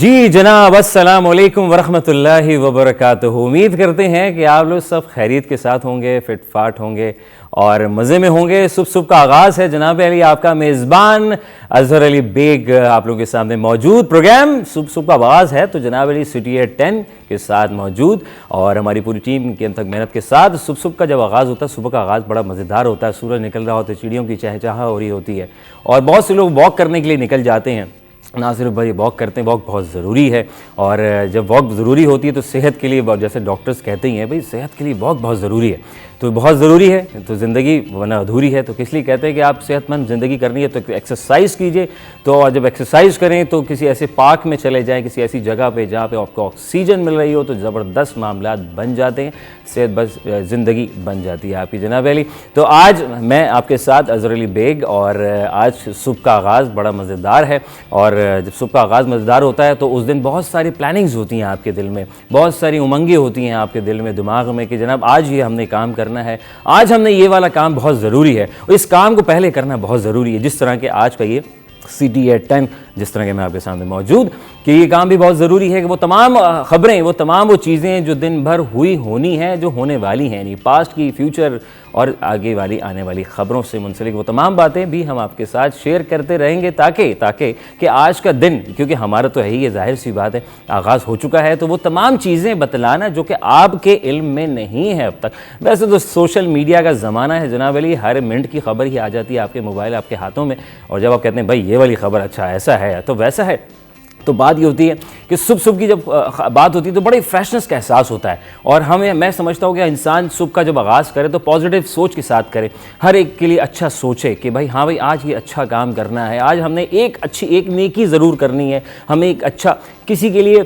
جی جناب، السلام علیکم ورحمۃ اللہ وبرکاتہ۔ امید کرتے ہیں کہ آپ لوگ سب خیریت کے ساتھ ہوں گے، فٹ فاٹ ہوں گے اور مزے میں ہوں گے۔ صبح کا آغاز ہے جناب علی، آپ کا میزبان اظہر علی بیگ آپ لوگوں کے سامنے موجود۔ پروگرام صبح کا آغاز ہے تو جناب علی سٹی ایٹ 10 کے ساتھ موجود اور ہماری پوری ٹیم کے انتظار محنت کے ساتھ۔ صبح کا جب آغاز ہوتا ہے، صبح کا آغاز بڑا مزیدار ہوتا ہے، سورج نکل رہا ہوتا ہے، چڑیوں کی چہچہا ہو رہی ہوتی ہے اور بہت سے لوگ واک کرنے کے لیے نکل جاتے ہیں۔ نہ صرف بھائی واک کرتے ہیں، واک بہت ضروری ہے اور جب واک ضروری ہوتی ہے تو صحت کے لیے، جیسے ڈاکٹرز کہتے ہی ہیں بھائی صحت کے لیے واک بہت ضروری ہے، تو بہت ضروری ہے تو زندگی ورنہ ادھوری ہے، تو کس لیے کہتے ہیں کہ آپ صحت مند زندگی کرنی ہے تو ایکسرسائز کیجئے۔ تو جب ایکسرسائز کریں تو کسی ایسے پارک میں چلے جائیں، کسی ایسی جگہ پہ جہاں پہ آپ کو آکسیجن مل رہی ہو، تو زبردست معاملات بن جاتے ہیں، صحت بس زندگی بن جاتی ہے آپ کی جناب علی۔ تو آج میں آپ کے ساتھ اظہر علی بیگ، اور آج صبح کا آغاز بڑا مزیدار ہے، اور جب صبح کا آغاز مزیدار ہوتا ہے تو اس دن بہت ساری پلاننگز ہوتی ہیں آپ کے دل میں، بہت ساری امنگیں ہوتی ہیں آپ کے دل میں، دماغ میں، کہ جناب آج یہ ہم نے کام کرنا ہے، آج ہم نے یہ والا کام بہت ضروری ہے، اور اس کام کو پہلے کرنا بہت ضروری ہے۔ جس طرح کہ آج کا یہ سٹی ایٹ 10 جس طرح کہ میں آپ کے سامنے موجود، کہ یہ کام بھی بہت ضروری ہے کہ وہ تمام خبریں، وہ تمام وہ چیزیں جو دن بھر ہوئی ہونی ہیں، جو ہونے والی ہیں، یعنی پاسٹ کی، فیوچر اور آگے والی آنے والی خبروں سے منسلک وہ تمام باتیں بھی ہم آپ کے ساتھ شیئر کرتے رہیں گے، تاکہ کہ آج کا دن، کیونکہ ہمارا تو ہے ہی، یہ ظاہر سی بات ہے، آغاز ہو چکا ہے، تو وہ تمام چیزیں بتلانا جو کہ آپ کے علم میں نہیں ہے اب تک۔ ویسے تو سوشل میڈیا کا زمانہ ہے جناب علی، ہر منٹ کی خبر ہی آ جاتی ہے آپ کے موبائل، آپ کے ہاتھوں میں، اور جب آپ کہتے ہیں بھائی یہ والی خبر اچھا ایسا ہے تو ویسا ہے، تو بات یہ ہوتی ہے کہ صبح کی جب بات ہوتی ہے تو بڑے فریشنس کا احساس ہوتا ہے، اور میں سمجھتا ہوں کہ انسان صبح کا جب آغاز کرے تو پازیٹیو سوچ کے ساتھ کرے، ہر ایک کے لیے اچھا سوچے کہ بھائی ہاں بھائی آج یہ اچھا کام کرنا ہے، آج ہم نے ایک نیکی ضرور کرنی ہے، ہمیں ایک اچھا، کسی کے لیے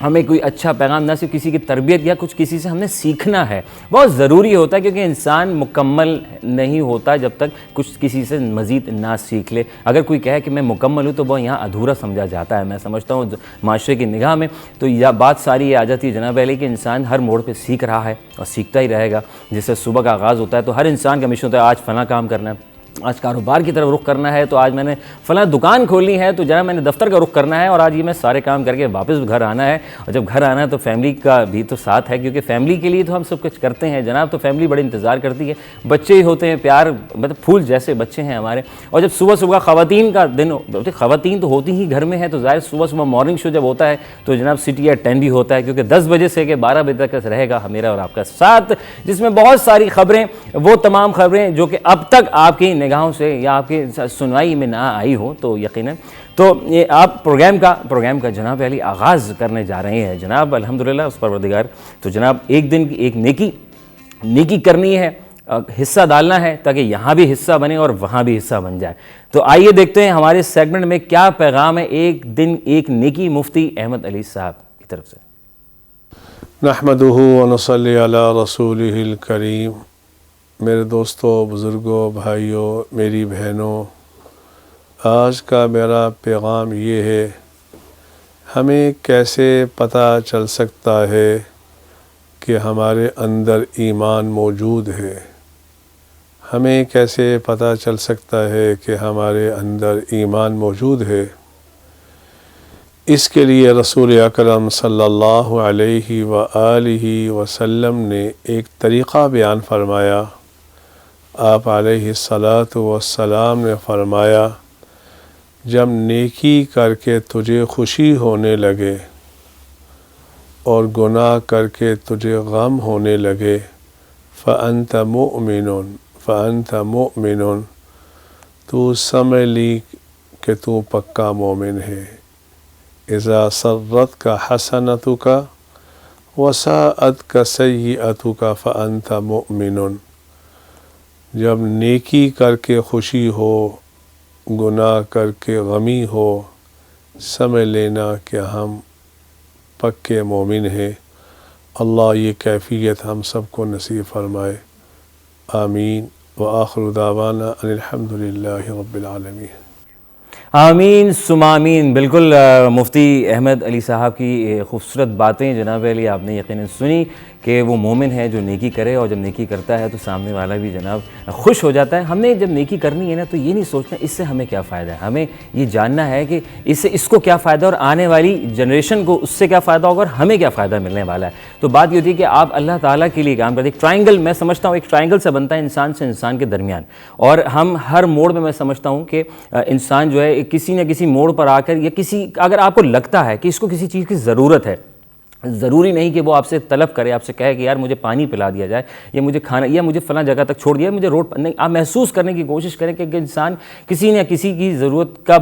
ہمیں کوئی اچھا پیغام، نہ صرف کسی کی تربیت یا کچھ کسی سے ہم نے سیکھنا ہے، بہت ضروری ہوتا ہے، کیونکہ انسان مکمل نہیں ہوتا جب تک کچھ کسی سے مزید نہ سیکھ لے۔ اگر کوئی کہے کہ میں مکمل ہوں تو وہ یہاں ادھورا سمجھا جاتا ہے، میں سمجھتا ہوں معاشرے کی نگاہ میں تو یہ بات ساری یہ آ جاتی ہے جناب علی کہ انسان ہر موڑ پہ سیکھ رہا ہے اور سیکھتا ہی رہے گا۔ جس سے صبح کا آغاز ہوتا ہے تو ہر انسان کا مشن ہوتا ہے آج فلاں کام کرنا ہے، آج کاروبار کی طرف رخ کرنا ہے، تو آج میں نے فلاں دکان کھولنی ہے، تو جناب میں نے دفتر کا رخ کرنا ہے، اور آج یہ میں سارے کام کر کے واپس گھر آنا ہے، اور جب گھر آنا ہے تو فیملی کا بھی تو ساتھ ہے، کیونکہ فیملی کے لیے تو ہم سب کچھ کرتے ہیں جناب، تو فیملی بڑے انتظار کرتی ہے، بچے ہی ہوتے ہیں، پیار مطلب پھول جیسے بچے ہیں ہمارے، اور جب صبح خواتین کا دن، خواتین تو ہوتی ہی گھر میں ہے، تو ظاہر صبح مارننگ شو جب ہوتا ہے تو جناب سٹی ایٹ 10 بھی ہوتا ہے، کیونکہ 10 بجے سے کہ 12 بجے تک رہے گا میرا اور آپ کا ساتھ، جس میں بہت ساری خبریں، وہ تمام خبریں جو کہ اب تک آپ کی نگاہوں سے یا آپ کی سنوائی میں نہ آئی ہو، تو یقیناً تو یہ آپ پروگرام کا جناب علی آغاز کرنے جا رہے ہیں جناب، الحمدللہ اس پروردگار، تو جناب ایک دن کی ایک نیکی کرنی ہے، حصہ ڈالنا ہے، تاکہ یہاں بھی حصہ بنے اور وہاں بھی حصہ بن جائے۔ تو آئیے دیکھتے ہیں ہمارے سیگمنٹ میں کیا پیغام ہے ایک دن ایک نیکی، مفتی احمد علی صاحب کی طرف سے۔ نحمدہ ونصلی علی رسولہ الکریم۔ میرے دوستوں، بزرگوں، بھائیوں، میری بہنوں، آج کا میرا پیغام یہ ہے، ہمیں کیسے پتہ چل سکتا ہے کہ ہمارے اندر ایمان موجود ہے؟ ہمیں کیسے پتہ چل سکتا ہے کہ ہمارے اندر ایمان موجود ہے؟ اس کے لیے رسول اکرم صلی اللہ علیہ وآلہ وسلم نے ایک طریقہ بیان فرمایا۔ آپ علیہ الصلاۃ والسلام نے فرمایا، جب نیکی کر کے تجھے خوشی ہونے لگے اور گناہ کر کے تجھے غم ہونے لگے، فأنت مؤمن، تو سمجھ لی کہ تو پکا مومن ہے۔ اذا سرتک حسنتک وساءتک سیئتک فأنت مؤمن، جب نیکی کر کے خوشی ہو، گناہ کر کے غمی ہو، سمجھ لینا کہ ہم پکے مومن ہیں۔ اللہ یہ کیفیت ہم سب کو نصیب فرمائے، آمین۔ وآخر دعوانا ان الحمدللہ رب العالمین۔ آمین ثم آمین۔ بالکل مفتی احمد علی صاحب کی خوبصورت باتیں جناب علی آپ نے یقیناً سنی کہ وہ مومن ہے جو نیکی کرے, اور جب نیکی کرتا ہے تو سامنے والا بھی جناب خوش ہو جاتا ہے. ہم نے جب نیکی کرنی ہے نا تو یہ نہیں سوچنا اس سے ہمیں کیا فائدہ ہے, ہمیں یہ جاننا ہے کہ اس سے اس کو کیا فائدہ اور آنے والی جنریشن کو اس سے کیا فائدہ ہوگا اور ہمیں کیا فائدہ ملنے والا ہے. تو بات یہ ہوتی ہے کہ آپ اللہ تعالیٰ کے لیے کام کرتے ہیں. ایک ٹرائنگل میں سمجھتا ہوں, ایک ٹرائنگل سے بنتا ہے انسان سے انسان کے درمیان, اور ہم ہر موڑ میں سمجھتا ہوں کہ انسان جو ہے کسی نہ کسی موڑ پر آ کر یا کسی, اگر آپ کو لگتا ہے کہ اس کو کسی چیز کی ضرورت ہے, ضروری نہیں کہ وہ آپ سے طلب کرے, آپ سے کہے کہ یار مجھے پانی پلا دیا جائے یا مجھے کھانا یا مجھے فلاں جگہ تک چھوڑ دیا, مجھے روڈ پر نہیں. آپ محسوس کرنے کی کوشش کریں کہ انسان کسی نہ کسی کی ضرورت کا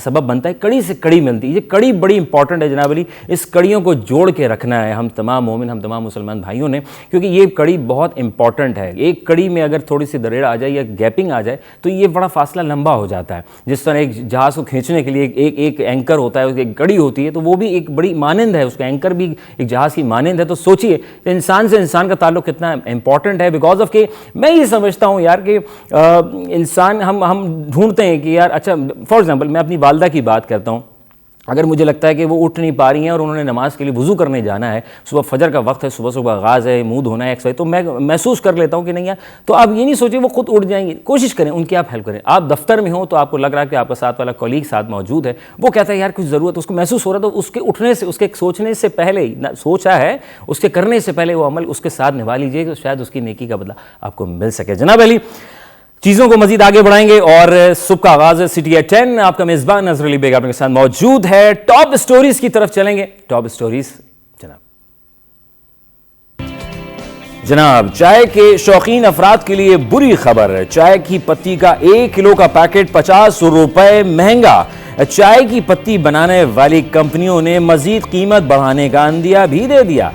سبب بنتا ہے. کڑی سے کڑی ملتی ہے, یہ کڑی بڑی امپورٹنٹ ہے جناب علی. اس کڑیوں کو جوڑ کے رکھنا ہے ہم تمام مومن, ہم تمام مسلمان بھائیوں نے, کیونکہ یہ کڑی بہت امپورٹنٹ ہے. ایک کڑی میں اگر تھوڑی سی دریڑ آ جائے یا گیپنگ آ جائے تو یہ بڑا فاصلہ لمبا ہو جاتا ہے. جس طرح ایک جہاز کو کھینچنے کے لیے ایک اینکر ہوتا ہے, ایک کڑی ہوتی ہے, تو وہ بھی ایک بڑی مانند ہے, اس کا اینکر بھی ایک جہاز کی مانند ہے. تو سوچئے کہ انسان سے انسان کا تعلق کتنا امپورٹنٹ ہے, بیکاز آف کہ میں یہ سمجھتا ہوں یار کہ انسان ہم ڈھونڈتے ہیں کہ یار اچھا فار ایگزامپل میں اپنی والدہ کی بات کرتا ہوں. اگر مجھے لگتا ہے کہ وہ اٹھ نہیں پا رہی ہیں اور انہوں نے نماز کے لیے وضو کرنے جانا ہے, صبح فجر کا وقت ہے, صبح آغاز ہے, منہ دھونا ہے ایکسرسائز, تو میں محسوس کر لیتا ہوں کہ نہیں یار, تو آپ یہ نہیں سوچیں وہ خود اٹھ جائیں گے. کوشش کریں ان کی آپ ہیلپ کریں. آپ دفتر میں ہوں تو آپ کو لگ رہا ہے کہ آپ کا ساتھ والا کولیگ ساتھ موجود ہے, وہ کہتا ہے یار کچھ ضرورت, اس کو محسوس ہو رہا ہے, تو اس کے اٹھنے سے, اس کے سوچنے سے پہلے, سوچا ہے اس کے کرنے سے پہلے وہ عمل اس کے ساتھ نبھا لیجیے تو شاید اس کی نیکی کا بدلہ آپ کو مل سکے. جناب علی چیزوں کو مزید آگے بڑھائیں گے, اور صبح کا آغاز ہے سٹی ایٹ 10. آپ کا میزبان نظر علی بیگ آپ کے ساتھ موجود ہے. ٹاپ سٹوریز کی طرف چلیں گے. ٹاپ سٹوریز جناب چائے کے شوقین افراد کے لیے بری خبر. چائے کی پتی کا 1 کلو کا پیکٹ 50 روپے مہنگا. چائے کی پتی بنانے والی کمپنیوں نے مزید قیمت بڑھانے کا عندیہ بھی دے دیا.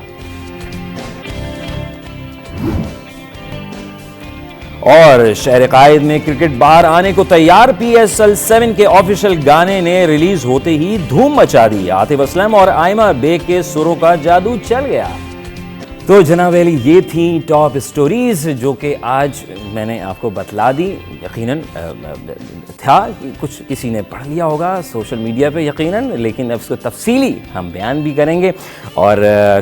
اور شہر قائد میں کرکٹ باہر آنے کو تیار. PSL 7 کے آفیشل گانے نے ریلیز ہوتے ہی دھوم مچا دی. عاطف اسلم اور آئمہ بیگ کے سروں کا جادو چل گیا. تو جناب علی یہ تھیں ٹاپ سٹوریز جو کہ آج میں نے آپ کو بتلا دی. یقیناً تھا کچھ کسی نے پڑھ لیا ہوگا سوشل میڈیا پہ یقیناً, لیکن اب اس کو تفصیلی ہم بیان بھی کریں گے. اور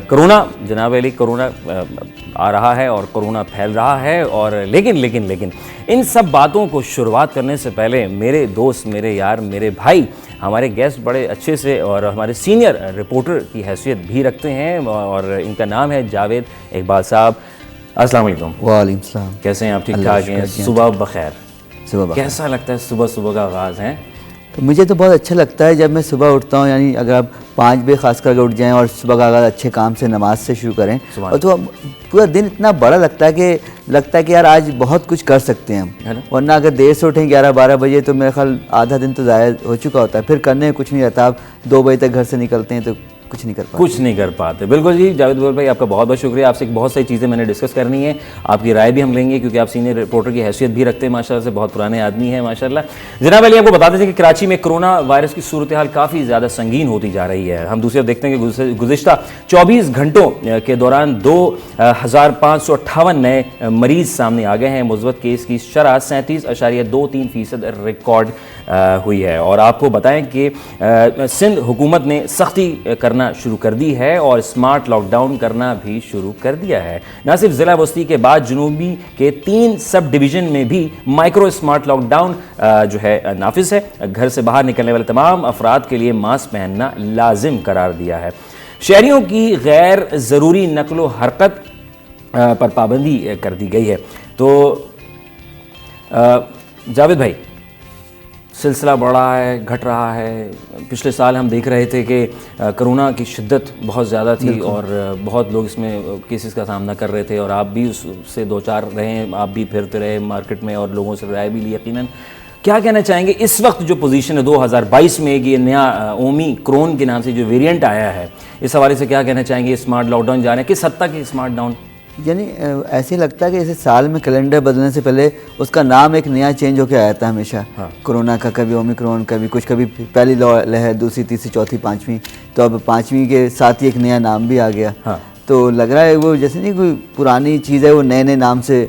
کرونا جناب علی, کرونا آ رہا ہے اور کرونا پھیل رہا ہے, اور لیکن ان سب باتوں کو شروعات کرنے سے پہلے میرے دوست, میرے یار, میرے بھائی, ہمارے گیسٹ بڑے اچھے سے اور ہمارے سینئر رپورٹر کی حیثیت بھی رکھتے ہیں, اور ان کا نام ہے جاوید اقبال صاحب. السلام علیکم. وعلیکم السلام. کیسے ہیں آپ؟ ٹھیک ٹھاک ہیں؟ صبح بخیر. کیسا لگتا ہے صبح کا آغاز ہے؟ مجھے تو بہت اچھا لگتا ہے جب میں صبح اٹھتا ہوں, یعنی اگر آپ 5 بجے خاص کر کے اٹھ جائیں اور صبح کا آغاز اچھے کام سے نماز سے شروع کریں, اور تو پورا دن اتنا بڑا لگتا ہے کہ یار آج بہت کچھ کر سکتے ہیں ہم. ورنہ اگر دیر سے اٹھیں 11-12 بجے تو میرے خیال آدھا دن تو ضائع ہو چکا ہوتا ہے, پھر کرنے کچھ نہیں رہتا. آپ 2 بجے تک گھر سے نکلتے ہیں تو کچھ نہیں کر پاتے. بالکل جی جاوید بھائی آپ کا بہت بہت شکریہ. آپ سے بہت ساری چیزیں میں نے ڈسکس کرنی ہے, آپ کی رائے بھی ہم لیں گے کیونکہ آپ سینئر رپورٹر کی حیثیت بھی رکھتے ہیں ماشاءاللہ سے, بہت پرانے آدمی ہیں ماشاءاللہ. جناب علی آپ کو بتاتے تھے کہ کراچی میں کرونا وائرس کی صورتحال کافی زیادہ سنگین ہوتی جا رہی ہے. ہم دوسرے دیکھتے ہیں کہ گزشتہ 24 گھنٹوں کے دوران 2558 نئے مریض سامنے آ گئے ہیں. مثبت کیس کی شرح 37.23% ریکارڈ ہوئی ہے. اور آپ کو بتائیں کہ سندھ حکومت نے سختی کرنا شروع کر دی ہے اور اسمارٹ لاک ڈاؤن کرنا بھی شروع کر دیا ہے. نہ صرف ضلع وسطی کے بعد جنوبی کے 3 سب ڈویژن میں بھی مائکرو اسمارٹ لاک ڈاؤن جو ہے نافذ ہے. گھر سے باہر نکلنے والے تمام افراد کے لیے ماسک پہننا لازم قرار دیا ہے. شہریوں کی غیر ضروری نقل و حرکت پر پابندی کر دی گئی ہے. تو جاوید بھائی سلسلہ بڑھ رہا ہے, گھٹ رہا ہے. پچھلے سال ہم دیکھ رہے تھے کہ کرونا کی شدت بہت زیادہ تھی اور بہت لوگ اس میں کیسز کا سامنا کر رہے تھے, اور آپ بھی اس سے 2-4 رہے, آپ بھی پھرتے رہے مارکیٹ میں اور لوگوں سے رائے بھی لی. یقیناً کیا کہنا چاہیں گے اس وقت جو پوزیشن ہے 2022 میں یہ نیا اومی کرون کے نام سے جو ویریئنٹ آیا ہے, اس حوالے سے کیا کہنا چاہیں گے؟ اسمارٹ لاک ڈاؤن جا رہے ہیں, کس حد تک اسمارٹ ڈاؤن؟ یعنی ایسے لگتا ہے کہ جیسے سال میں کیلنڈر بدلنے سے پہلے اس کا نام ایک نیا چینج ہو کے آیا تھا ہمیشہ. کرونا کا کبھی اومیکرون, کبھی کچھ, کبھی پہلی لہر, دوسری, تیسری, چوتھی, 5ویں, تو اب 5ویں کے ساتھ ہی ایک نیا نام بھی آ گیا. تو لگ رہا ہے وہ جیسے نہیں کوئی پرانی چیز ہے وہ نئے نام سے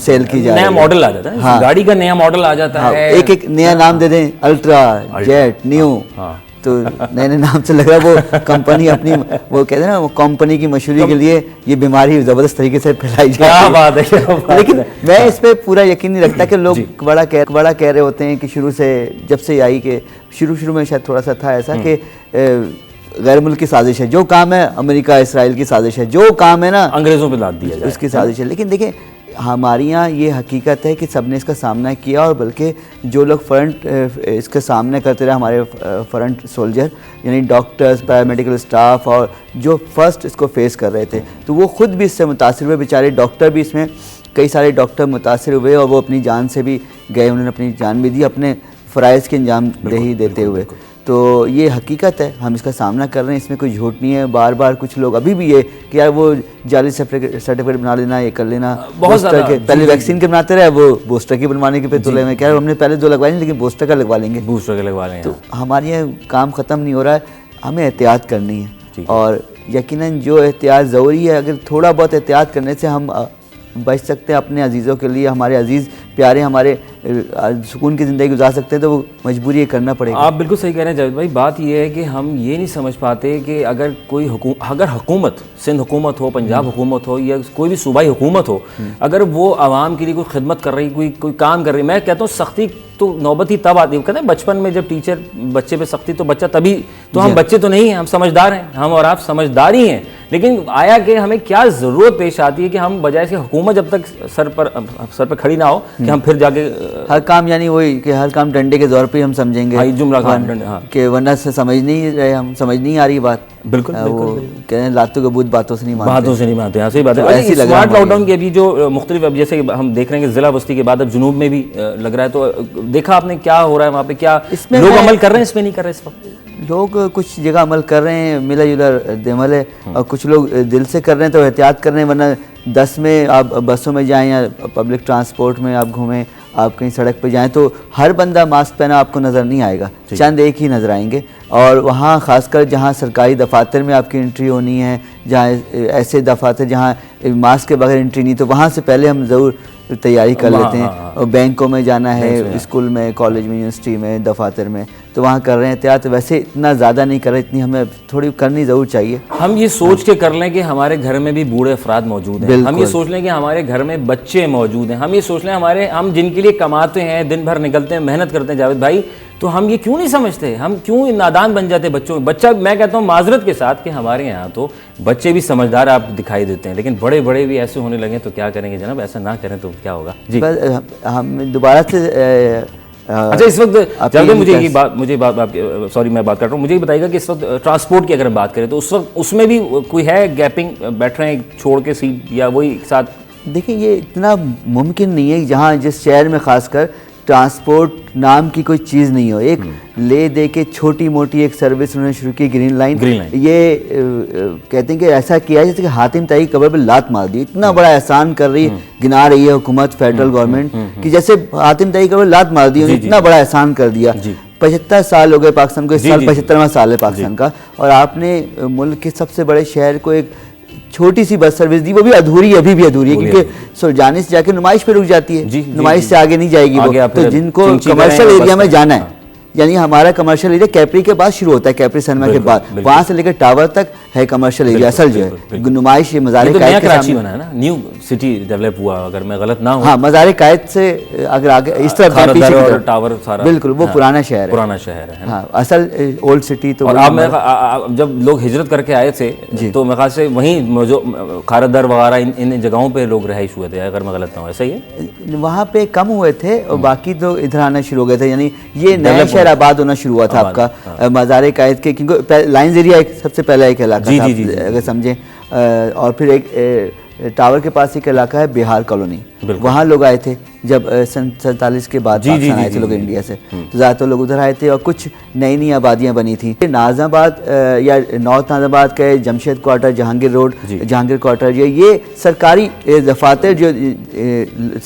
سیل کی جائے, نیا ماڈل آ جاتا ہے, گاڑی کا نیا ماڈل آ جاتا ہے, ایک نیا نام دے دیں, الٹرا, جیٹ, نیو, تو نئے نئے نام سے لگ رہا ہے وہ کمپنی اپنی وہ کہتے ہیں نا وہ کمپنی کی مشہوری کے لیے یہ بیماری زبردست طریقے سے پھیلائی جائے. کیا بات ہے. لیکن میں اس پہ پورا یقین نہیں رکھتا کہ لوگ بڑا کہہ رہے ہوتے ہیں کہ شروع سے جب سے آئی کہ شروع میں شاید تھوڑا سا تھا ایسا کہ غیر ملک کی سازش ہے, جو کام ہے امریکہ اسرائیل کی سازش ہے, جو کام ہے نا انگریزوں پہ لاد دیا جائے اس کی سازش ہے. لیکن دیکھیں ہمارے یہاں یہ حقیقت ہے کہ سب نے اس کا سامنا کیا, اور بلکہ جو لوگ فرنٹ اس کا سامنا کرتے رہے ہمارے فرنٹ سولجر یعنی ڈاکٹرز, پیرامیڈیکل اسٹاف, اور جو فرسٹ اس کو فیس کر رہے تھے تو وہ خود بھی اس سے متاثر ہوئے. بیچارے ڈاکٹر بھی اس میں کئی سارے ڈاکٹر متاثر ہوئے اور وہ اپنی جان سے بھی گئے, انہوں نے اپنی جان بھی دی اپنے فرائض کی انجام دہی دیتے ہوئے. تو یہ حقیقت ہے, ہم اس کا سامنا کر رہے ہیں, اس میں کوئی جھوٹ نہیں ہے. بار بار کچھ لوگ ابھی بھی یہ کہ یار وہ جعلی سرٹیفکیٹ بنا لینا, یہ کر لینا, بہت زیادہ پہلے ویکسین کے بناتے رہے, وہ بوسٹر کی بنوانے کے پہ تلے میں, کیا ہم نے پہلے 2 لگوائے نہیں لیکن بوسٹر کا لگوا لیں گے, بوسٹر کے لگوا لیں گے. تو ہمارے یہ کام ختم نہیں ہو رہا ہے, ہمیں احتیاط کرنی ہے. اور یقیناً جو احتیاط ضروری ہے, اگر تھوڑا بہت احتیاط کرنے سے ہم بچ سکتے ہیں اپنے عزیزوں کے لیے, ہمارے عزیز پیارے ہمارے سکون کی زندگی گزار سکتے ہیں, تو وہ مجبوری یہ کرنا پڑے گا. آپ بالکل صحیح کہہ رہے ہیں جاوید بھائی. بات یہ ہے کہ ہم یہ نہیں سمجھ پاتے کہ اگر کوئی حکومت سندھ حکومت ہو, پنجاب حکومت ہو, یا کوئی بھی صوبائی حکومت ہو, اگر وہ عوام کے لیے کوئی خدمت کر رہی, کوئی کام کر رہی, میں کہتا ہوں سختی تو نوبت ہی تب آتی ہے. کہتے ہیں بچپن میں جب ٹیچر بچے پہ سختی تو بچہ تبھی, تو ہم بچے تو نہیں ہیں, ہم سمجھدار ہیں, ہم اور آپ سمجھدار ہی ہیں. لیکن آیا کہ ہمیں کیا ضرورت پیش آتی ہے کہ ہم بجائے کہ حکومت جب تک سر پہ کھڑی نہ ہو کہ ہم پھر جا کے ہر کام یعنی وہی کہ ہر کام ڈنڈے کے زور پہ ہم سمجھیں گے, کہ ورنہ سے سمجھ نہیں رہے, ہم سمجھ نہیں آ رہی بات. بالکل وہ کہتے ہیں لاتوں کا بوت باتوں سے نہیں مانتے. صحیح بات ہے. اسمارٹ لاک ڈاؤن کی ابھی جو مختلف, اب جیسے ہم دیکھ رہے ہیں کہ ضلع بستی کے بعد اب جنوب میں بھی لگ رہا ہے, تو دیکھا آپ نے کیا ہو رہا ہے وہاں پہ, کیا لوگ عمل کر رہے ہیں اس پہ, نہیں کر رہے اس وقت؟ لوگ کچھ جگہ عمل کر رہے ہیں, ملا جلا عمل ہے, اور کچھ لوگ دل سے کر رہے ہیں تو احتیاط کر رہے ہیں. ورنہ 10 میں آپ بسوں میں جائیں یا پبلک ٹرانسپورٹ میں آپ گھومیں, آپ کہیں سڑک پہ جائیں تو ہر بندہ ماسک پہنا آپ کو نظر نہیں آئے گا, چند ایک ہی نظر آئیں گے. اور وہاں خاص کر جہاں سرکاری دفاتر میں آپ کی انٹری ہونی ہے, جہاں ایسے دفاتر جہاں ماسک کے بغیر انٹری نہیں, تو وہاں سے پہلے ہم ضرور تیاری کر لیتے ہیں. اور بینکوں میں جانا ہے, اسکول میں, کالج میں, یونیورسٹی میں, دفاتر میں, تو وہاں کر رہے ہیں احتیاط. ویسے اتنا زیادہ نہیں کر رہے, اتنی ہمیں تھوڑی کرنی ضرور چاہیے. ہم یہ سوچ کے کر لیں کہ ہمارے گھر میں بھی بوڑھے افراد موجود ہیں, ہم یہ سوچ لیں کہ ہمارے گھر میں بچے موجود ہیں, ہم یہ سوچ لیں ہم جن کے لیے کماتے ہیں, دن بھر نکلتے ہیں, محنت کرتے ہیں جاوید بھائی, تو ہم یہ کیوں نہیں سمجھتے, ہم کیوں نادان بن جاتے بچوں. بچہ میں کہتا ہوں معذرت کے ساتھ کہ ہمارے یہاں تو بچے بھی سمجھدار آپ دکھائی دیتے ہیں, لیکن بڑے بھی ایسے ہونے لگے تو کیا کریں گے جناب, ایسا نہ کریں تو کیا ہوگا. جی ہم دوبارہ سے اچھا اس وقت مجھے میں بات کر رہا ہوں, مجھے یہ بتائیے گا کہ اس وقت ٹرانسپورٹ کی اگر ہم بات کریں تو اس وقت اس میں بھی کوئی ہے گیپنگ, بیٹھ رہے ہیں چھوڑ کے سیٹ, یا وہی ساتھ؟ دیکھیں یہ اتنا ممکن نہیں ہے جہاں جس شہر میں خاص کر ٹرانسپورٹ نام کی کوئی چیز نہیں ہو. ایک لے دے کے چھوٹی موٹی ایک سروس انہوں نے شروع کی, گرین لائن. یہ کہتے ہیں کہ ایسا کیا ہے جیسے کہ حاتم طائی قبر پہ لات مار دی. اتنا بڑا احسان کر رہی گنا رہی ہے حکومت, فیڈرل گورنمنٹ, کہ جیسے حاتم طائی قبر لات مار دی, انہوں نے اتنا بڑا احسان کر دیا. 75 سال ہو گئے پاکستان کو, اس سال 75واں سال ہے پاکستان کا, اور آپ نے ملک کے سب سے بڑے شہر کو ایک چھوٹی سی بس سروس دی, وہ بھی ادھوری, ابھی بھی ادھوری ہے, کیونکہ جانے سے جا کے نمائش پہ رک جاتی ہے, نمائش سے آگے نہیں جائے گی وہ. تو جن کو کمرشل ایریا میں جانا ہے, یعنی ہمارا کمرشل ایریا کیپری کے بعد شروع ہوتا ہے, کیپری سنیما کے بعد, وہاں سے لے کر ٹاور تک ہے کمرشل ایریا اصل جو ہے. نمائش مزار قائد کے کراچی بنا ہے نا, نیو سٹی ڈیولپ ہوا اگر میں غلط نہ ہوں. ہاں مزار قائد سے اگر آگے اس طرح ٹاور سارا, بالکل وہ پرانا شہر ہے. ہاں اصل اولڈ سٹی. تو اور آپ جب لوگ ہجرت کر کے آئے تھے تو میرے خیال سے وہیں جو کھارا وغیرہ ان جگہوں پہ لوگ رہائش ہوئے تھے, اگر میں غلط نہ ہوں, ایسا ہی ہے؟ وہاں پہ کم ہوئے تھے اور باقی تو ادھر آنا شروع ہو گئے تھے. یعنی یہ نیا شہر آباد ہونا شروع ہوا تھا آپ کا مزار قائد کے, کیونکہ لائنز ایریا سب سے پہلا ایک علاقہ تھا اگر سمجھیں. اور پھر ایک ٹاور کے پاس ایک علاقہ ہے بہار کالونی, وہاں لوگ آئے تھے جب 47 کے بعد پاکستان آئے تھے لوگ انڈیا سے, تو زیادہ تر لوگ ادھر آئے تھے, اور کچھ نئی آبادیاں بنی تھیں. نازم آباد یا نارتھ نازم آباد کے Jamshed quarter, Jahangir road, Jahangir quarter, یہ سرکاری دفاتر جو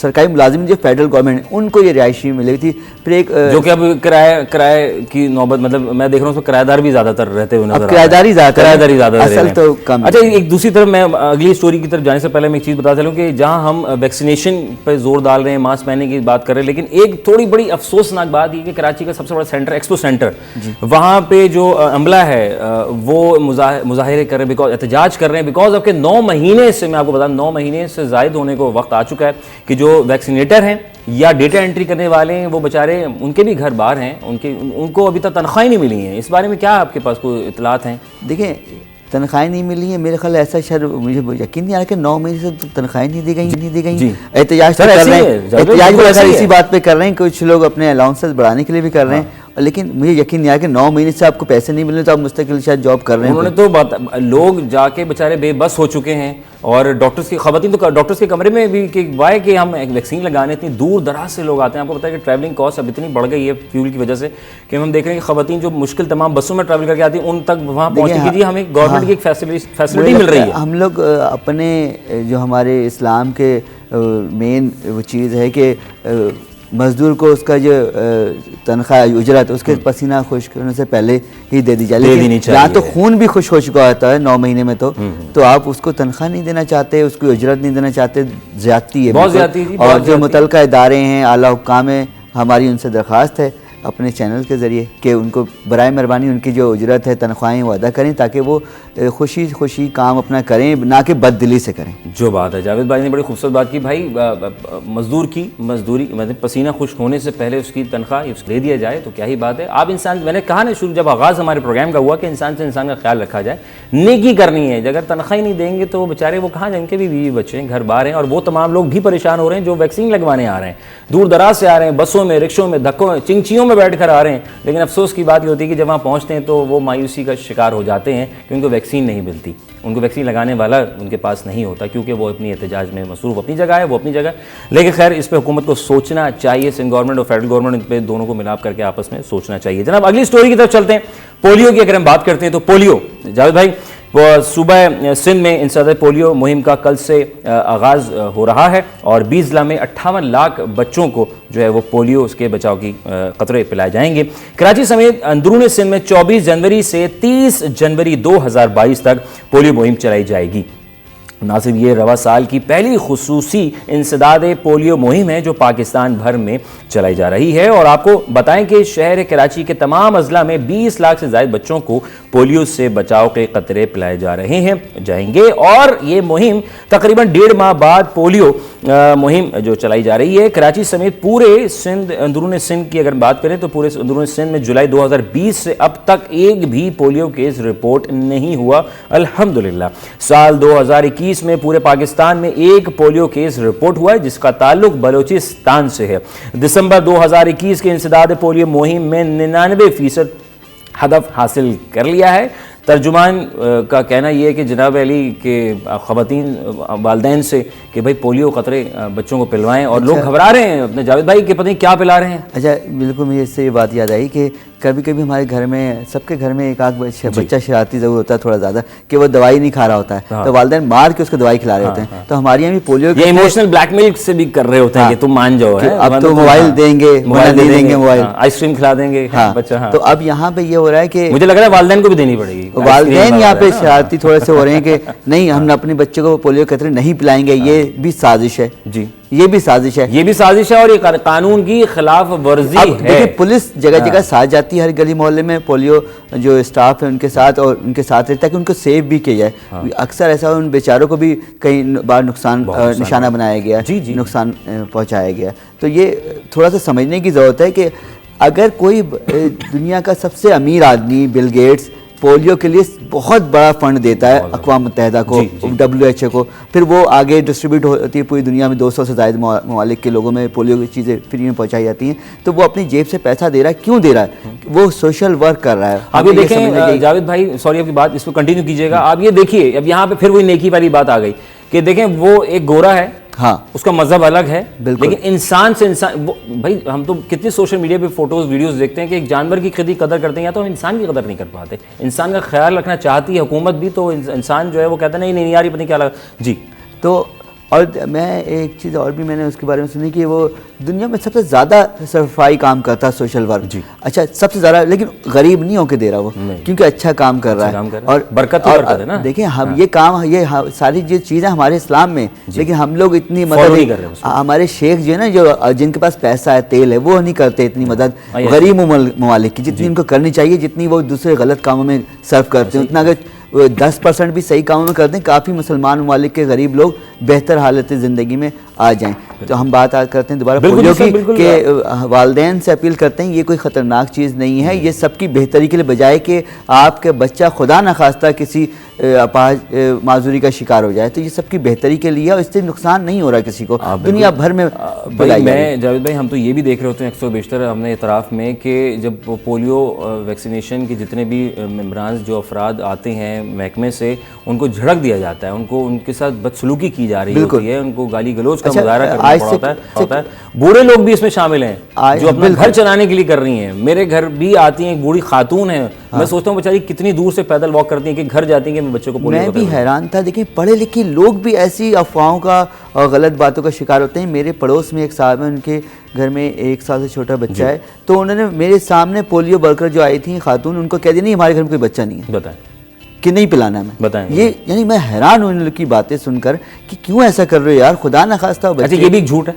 سرکاری ملازم جو فیڈرل گورنمنٹ ان کو یہ رہائشی ملی تھی. پھر ایک جو کہ اب کرائے کی نوبت, مطلب میں دیکھ رہا ہوں اس میں کرایہ دار بھی زیادہ تر رہتے ہوئے نظر, کرایہ داری زیادہ, اصل تو کم. اچھا ایک دوسری طرف میں اگلی اسٹوری کی طرف جانے سے پہلے میں ایک چیز بتا چلوں کہ جہاں ہم ویکسینیشن پہ زور ڈال رہے ہیں, ماسک پہننے کی بات کر رہے ہیں، لیکن ایک تھوڑی بڑی افسوسناک بات یہ کہ کراچی کا سب سے بڑا سینٹر ایکسپو سینٹر، وہاں پہ جو عملہ ہے وہ مظاہرے کر رہے ہیں، بیکاز احتجاج کر رہے ہیں بیکاز آف کہ 9 مہینے سے، میں آپ کو بتا دوں 9 مہینے سے زائد ہونے کو وقت آ چکا ہے کہ جو ویکسینیٹر ہیں یا ڈیٹا انٹری کرنے والے ہیں وہ بیچارے، ان کے بھی گھر باہر ہیں، ان کو ابھی تک تنخواہیں نہیں ملی ہیں. اس بارے میں کیا آپ کے پاس کوئی اطلاعات ہیں؟ دیکھیں تنخواہیں نہیں ملی ہیں، میرے خیال ایسا شاید مجھے یقین نہیں آ رہا کہ 9 مہینے سے تنخواہیں نہیں دی گئی. احتجاج کر رہے ہیں، احتجاج اسی بات پہ کر رہے ہیں، کچھ لوگ اپنے الاؤنسز بڑھانے کے لیے بھی کر رہے ہیں، لیکن مجھے یقین نہیں آیا کہ 9 مہینے سے آپ کو پیسے نہیں ملے تو آپ مستقل شاید جاب کر رہے ہیں. انہوں نے تو لوگ جا کے بیچارے بے بس ہو چکے ہیں، اور ڈاکٹرز کی خواتین تو ڈاکٹرز کے کمرے میں بھی کہ وائے کہ ہم ویکسین لگانے اتنی دور دراز سے لوگ آتے ہیں. آپ کو پتا ہے کہ ٹریولنگ کاسٹ اب اتنی بڑھ گئی ہے فیول کی وجہ سے کہ ہم دیکھ رہے ہیں کہ خواتین جو مشکل تمام بسوں میں ٹریول کر کے آتی ہیں ان تک وہاں پہنچنے کے لیے ہمیں گورنمنٹ کی ایک فیسلٹی مل رہی ہے. ہم لوگ اپنے جو ہمارے اسلام کے مین وہ چیز ہے کہ مزدور کو اس کا جو تنخواہ اجرت اس کے پسینہ خشک ہونے سے پہلے ہی دے دی جائے، لیکن یہاں تو خون بھی خشک ہو چکا ہوتا ہے 9 مہینے میں، تو آپ اس کو تنخواہ نہیں دینا چاہتے، اس کو اجرت نہیں دینا چاہتے، زیادتی ہے بہت زیادتی. اور جو متعلقہ ادارے ہیں اعلیٰ حکام ہیں، ہماری ان سے درخواست ہے اپنے چینل کے ذریعے کہ ان کو برائے مہربانی ان کی جو اجرت ہے تنخواہیں وہ ادا کریں تاکہ وہ خوشی کام اپنا کریں، نہ کہ بد دلی سے کریں. جو بات ہے جاوید بھائی نے بڑی خوبصورت بات کی. بھائی مزدور کی مزدوری مطلب پسینہ خشک ہونے سے پہلے اس کی تنخواہ دے دیا جائے تو کیا ہی بات ہے. آپ انسان، میں نے کہا نا شروع جب آغاز ہمارے پروگرام کا ہوا کہ انسان سے انسان کا خیال رکھا جائے، نیکی کرنی ہے. اگر تنخواہ نہیں دیں گے تو بیچارے وہ کہاں جائیں، ان کے بھی بیوی بچے ہیں، گھر بار ہیں، اور وہ تمام لوگ بھی پریشان ہو رہے ہیں جو ویکسین لگوانے آ رہے ہیں، دور دراز سے آ رہے ہیں، بسوں میں، رکشوں میں، دھکوں میں، چنگچیوں میں بیٹھ کر آ رہے ہیں. لیکن افسوس کی بات یہ ہوتی ہے کہ جب وہاں پہنچتے ہیں تو وہ مایوسی کا شکار ہو جاتے ہیں کہ ان کو ویکسین نہیں ملتی، ان کو ویکسین لگانے والا ان کے پاس نہیں ہوتا کیونکہ وہ اپنی احتجاج میں مصروف اپنی جگہ ہے، وہ اپنی جگہ. لیکن خیر اس پہ حکومت کو سوچنا چاہیے، سندھ گورنمنٹ اور فیڈرل گورنمنٹ ان پہ دونوں کو ملاپ کر کے آپس میں سوچنا چاہیے. جناب اگلی سٹوری کی طرف چلتے ہیں. پولیو کی اگر ہم بات کرتے ہیں تو پولیو، جاوید بھائی، وہ صوبہ سندھ میں انسداد پولیو مہم کا کل سے آغاز ہو رہا ہے اور 20 ضلع میں 58 لاکھ بچوں کو جو ہے وہ پولیو اس کے بچاؤ کی قطرے پلائے جائیں گے. کراچی سمیت اندرون سندھ میں 24 جنوری سے 30 جنوری 2022 تک پولیو مہم چلائی جائے گی. نہ صرف یہ رواں سال کی پہلی خصوصی انسداد پولیو مہم ہے جو پاکستان بھر میں چلائی جا رہی ہے، اور آپ کو بتائیں کہ شہر کراچی کے تمام اضلاع میں 20 لاکھ سے زائد بچوں کو پولیو سے بچاؤ کے قطرے پلائے جائیں گے. اور یہ مہم تقریباً 1.5 ماہ بعد پولیو مہم جو چلائی جا رہی ہے. کراچی سمیت پورے سندھ، اندرون سندھ کی اگر بات کریں تو پورے اندرون سندھ میں جولائی 2020 سے اب تک ایک بھی پولیو کیس رپورٹ نہیں ہوا الحمدللہ. سال 2021 میں پورے پاکستان میں ایک پولیو کیس رپورٹ ہوا ہے جس کا تعلق بلوچستان سے ہے. دسمبر 2021 کے انسداد پولیو مہم میں 99% ہدف حاصل کر لیا ہے. ترجمان کا کہنا یہ ہے کہ جناب علی کے خواتین والدین سے کہ بھائی پولیو قطرے بچوں کو پلوائیں، اور لوگ گھبرا رہے ہیں اپنے جاوید بھائی کہ پتہ نہیں کیا پلا رہے ہیں. اچھا بالکل، مجھے اس سے یہ بات یاد آئی کہ کبھی کبھی ہمارے گھر میں، سب کے گھر میں ایک آدھ بچہ شرارتی ضرور ہوتا ہے تھوڑا زیادہ، کہ وہ دوائی نہیں کھا رہا ہوتا ہے تو والدین مار کے اس کو دوائی کھلا رہے ہوتے ہیں. تو ہمارے یہاں بھی پولیو یہ ایموشنل بلیک میل سے بھی کر رہے ہوتے ہیں کہ تم مان جاؤ، اب تو موبائل دیں گے، موبائل دے دیں گے، موبائل آئس کریم کھلا دیں گے بچہ. تو اب یہاں پہ یہ ہو رہا ہے کہ مجھے لگ رہا ہے والدین کو بھی دینی پڑے گی. والدین یہاں پہ شرارتی تھوڑے سے ہو رہے ہیں کہ نہیں ہم اپنے بچے کو پولیو قطرے نہیں پلائیں گے. یہ بھی سازش ہے، جی یہ بھی سازش ہے، یہ بھی سازش ہے اور یہ قانون کی خلاف ورزی ہے. پولیس جگہ جگہ ساتھ جاتی ہے، ہر گلی محلے میں پولیو جو اسٹاف ہے ان کے ساتھ، اور ان کے ساتھ رہتا ہے کہ ان کو سیو بھی کیا جائے. اکثر ایسا ان بیچاروں کو بھی کئی بار نقصان نشانہ بنایا گیا، نقصان پہنچایا گیا. تو یہ تھوڑا سا سمجھنے کی ضرورت ہے کہ اگر کوئی دنیا کا سب سے امیر آدمی بل گیٹس پولیو کے لیے بہت بڑا فنڈ دیتا ہے اقوام متحدہ کو، WHO کو، پھر وہ آگے ڈسٹریبیوٹ ہوتی ہے پوری دنیا میں 200 سے زائد ممالک کے لوگوں میں پولیو کی چیزیں فری میں پہنچائی جاتی ہیں. تو وہ اپنی جیب سے پیسہ دے رہا ہے، کیوں دے رہا ہے؟ وہ سوشل ورک کر رہا ہے. اب یہ دیکھیں جاوید بھائی، سوری آپ کی بات اس کو کنٹینیو کیجیے گا. آپ یہ دیکھیے اب یہاں پہ پھر وہی نیکی والی بات آ گئی کہ دیکھیں وہ ایک گورا ہے، ہاں اس کا مذہب الگ ہے، لیکن انسان سے انسان، بھائی ہم تو کتنی سوشل میڈیا پہ فوٹوز ویڈیوز دیکھتے ہیں کہ ایک جانور کی خود قدر کرتے ہیں، یا تو ہم انسان کی قدر نہیں کر پاتے. انسان کا خیال رکھنا چاہتی ہے حکومت بھی، تو انسان جو ہے وہ کہتا ہے نہیں یار یہ پتہ نہیں کیا لگا. جی تو اور میں ایک چیز اور بھی میں نے اس کے بارے میں سنی کہ وہ دنیا میں سب سے زیادہ صفائی کام کرتا ہے سوشل ورک. اچھا سب سے زیادہ, لیکن غریب نہیں ہو کے دے رہا وہ, کیونکہ اچھا کام کر رہا ہے. اور برکت ہے نا. دیکھیں ہم یہ کام, یہ ساری جو چیزیں ہمارے اسلام میں, لیکن ہم لوگ اتنی مدد, ہمارے شیخ جو ہے نا, جو جن کے پاس پیسہ ہے, تیل ہے, وہ نہیں کرتے اتنی مدد غریب ممالک کی جتنی ان کو کرنی چاہیے, جتنی وہ دوسرے غلط کاموں میں صرف کرتے ہیں. اتنا اگر 10% بھی صحیح کاموں میں کر دیں, کافی مسلمان ممالک کے غریب لوگ بہتر حالت زندگی میں آ جائیں. تو ہم بات کرتے ہیں دوبارہ پولیو کی, کہ والدین سے اپیل کرتے ہیں یہ کوئی خطرناک چیز نہیں ہے, یہ سب کی بہتری کے لیے, بجائے کہ آپ کے بچہ خدا نخواستہ کسی معذوری کا شکار ہو جائے, تو یہ سب کی بہتری کے لیے, اور اس سے نقصان نہیں ہو رہا کسی کو دنیا بھر میں. میں جاوید بھائی, ہم تو یہ بھی دیکھ رہے ہوتے ہیں اکثر و بیشتر ہم نے اعتراف میں, کہ جب پولیو ویکسینیشن کے جتنے بھی ممبران جو افراد آتے ہیں محکمے سے, ان کو جھڑک دیا جاتا ہے, ان کو ان کے ساتھ بدسلوکی کی جا رہی ہوتی ہے, ان کو گالی گلوچ کا مظاہرہ کرنا ہوتا ہے. بوڑھے لوگ بھی اس میں شامل ہیں جو اپنا گھر چلانے کے لیے کر رہی ہیں. میرے گھر بھی آتی ہیں, ایک بوڑھی خاتون ہے, میں سوچتا ہوں بیچاری کتنی دور سے پیدل واک کرتی ہیں کہ گھر جاتی ہیں کہ میں بچوں کو پولیو. میں بھی حیران تھا. دیکھیں پڑھے لکھے لوگ بھی ایسی افواہوں کا اور غلط باتوں کا شکار ہوتے ہیں. میرے پڑوس میں ایک صاحب ہیں, ان کے گھر میں 1 سال سے چھوٹا بچہ ہے, تو انہوں نے میرے سامنے پولیو ورکر جو آئی تھیں خاتون, ان کو کہہ دیا نہیں ہمارے گھر میں کوئی بچہ نہیں ہے, بتائیں کہ نہیں پلانا ہمیں. بتائیں یہ یعنی میں حیران ہوں ان لوگ کی باتیں سن کر کہ کیوں ایسا کر رہے ہو یار, خدا نخواستہ. اچھا یہ بھی ایک جھوٹ ہے,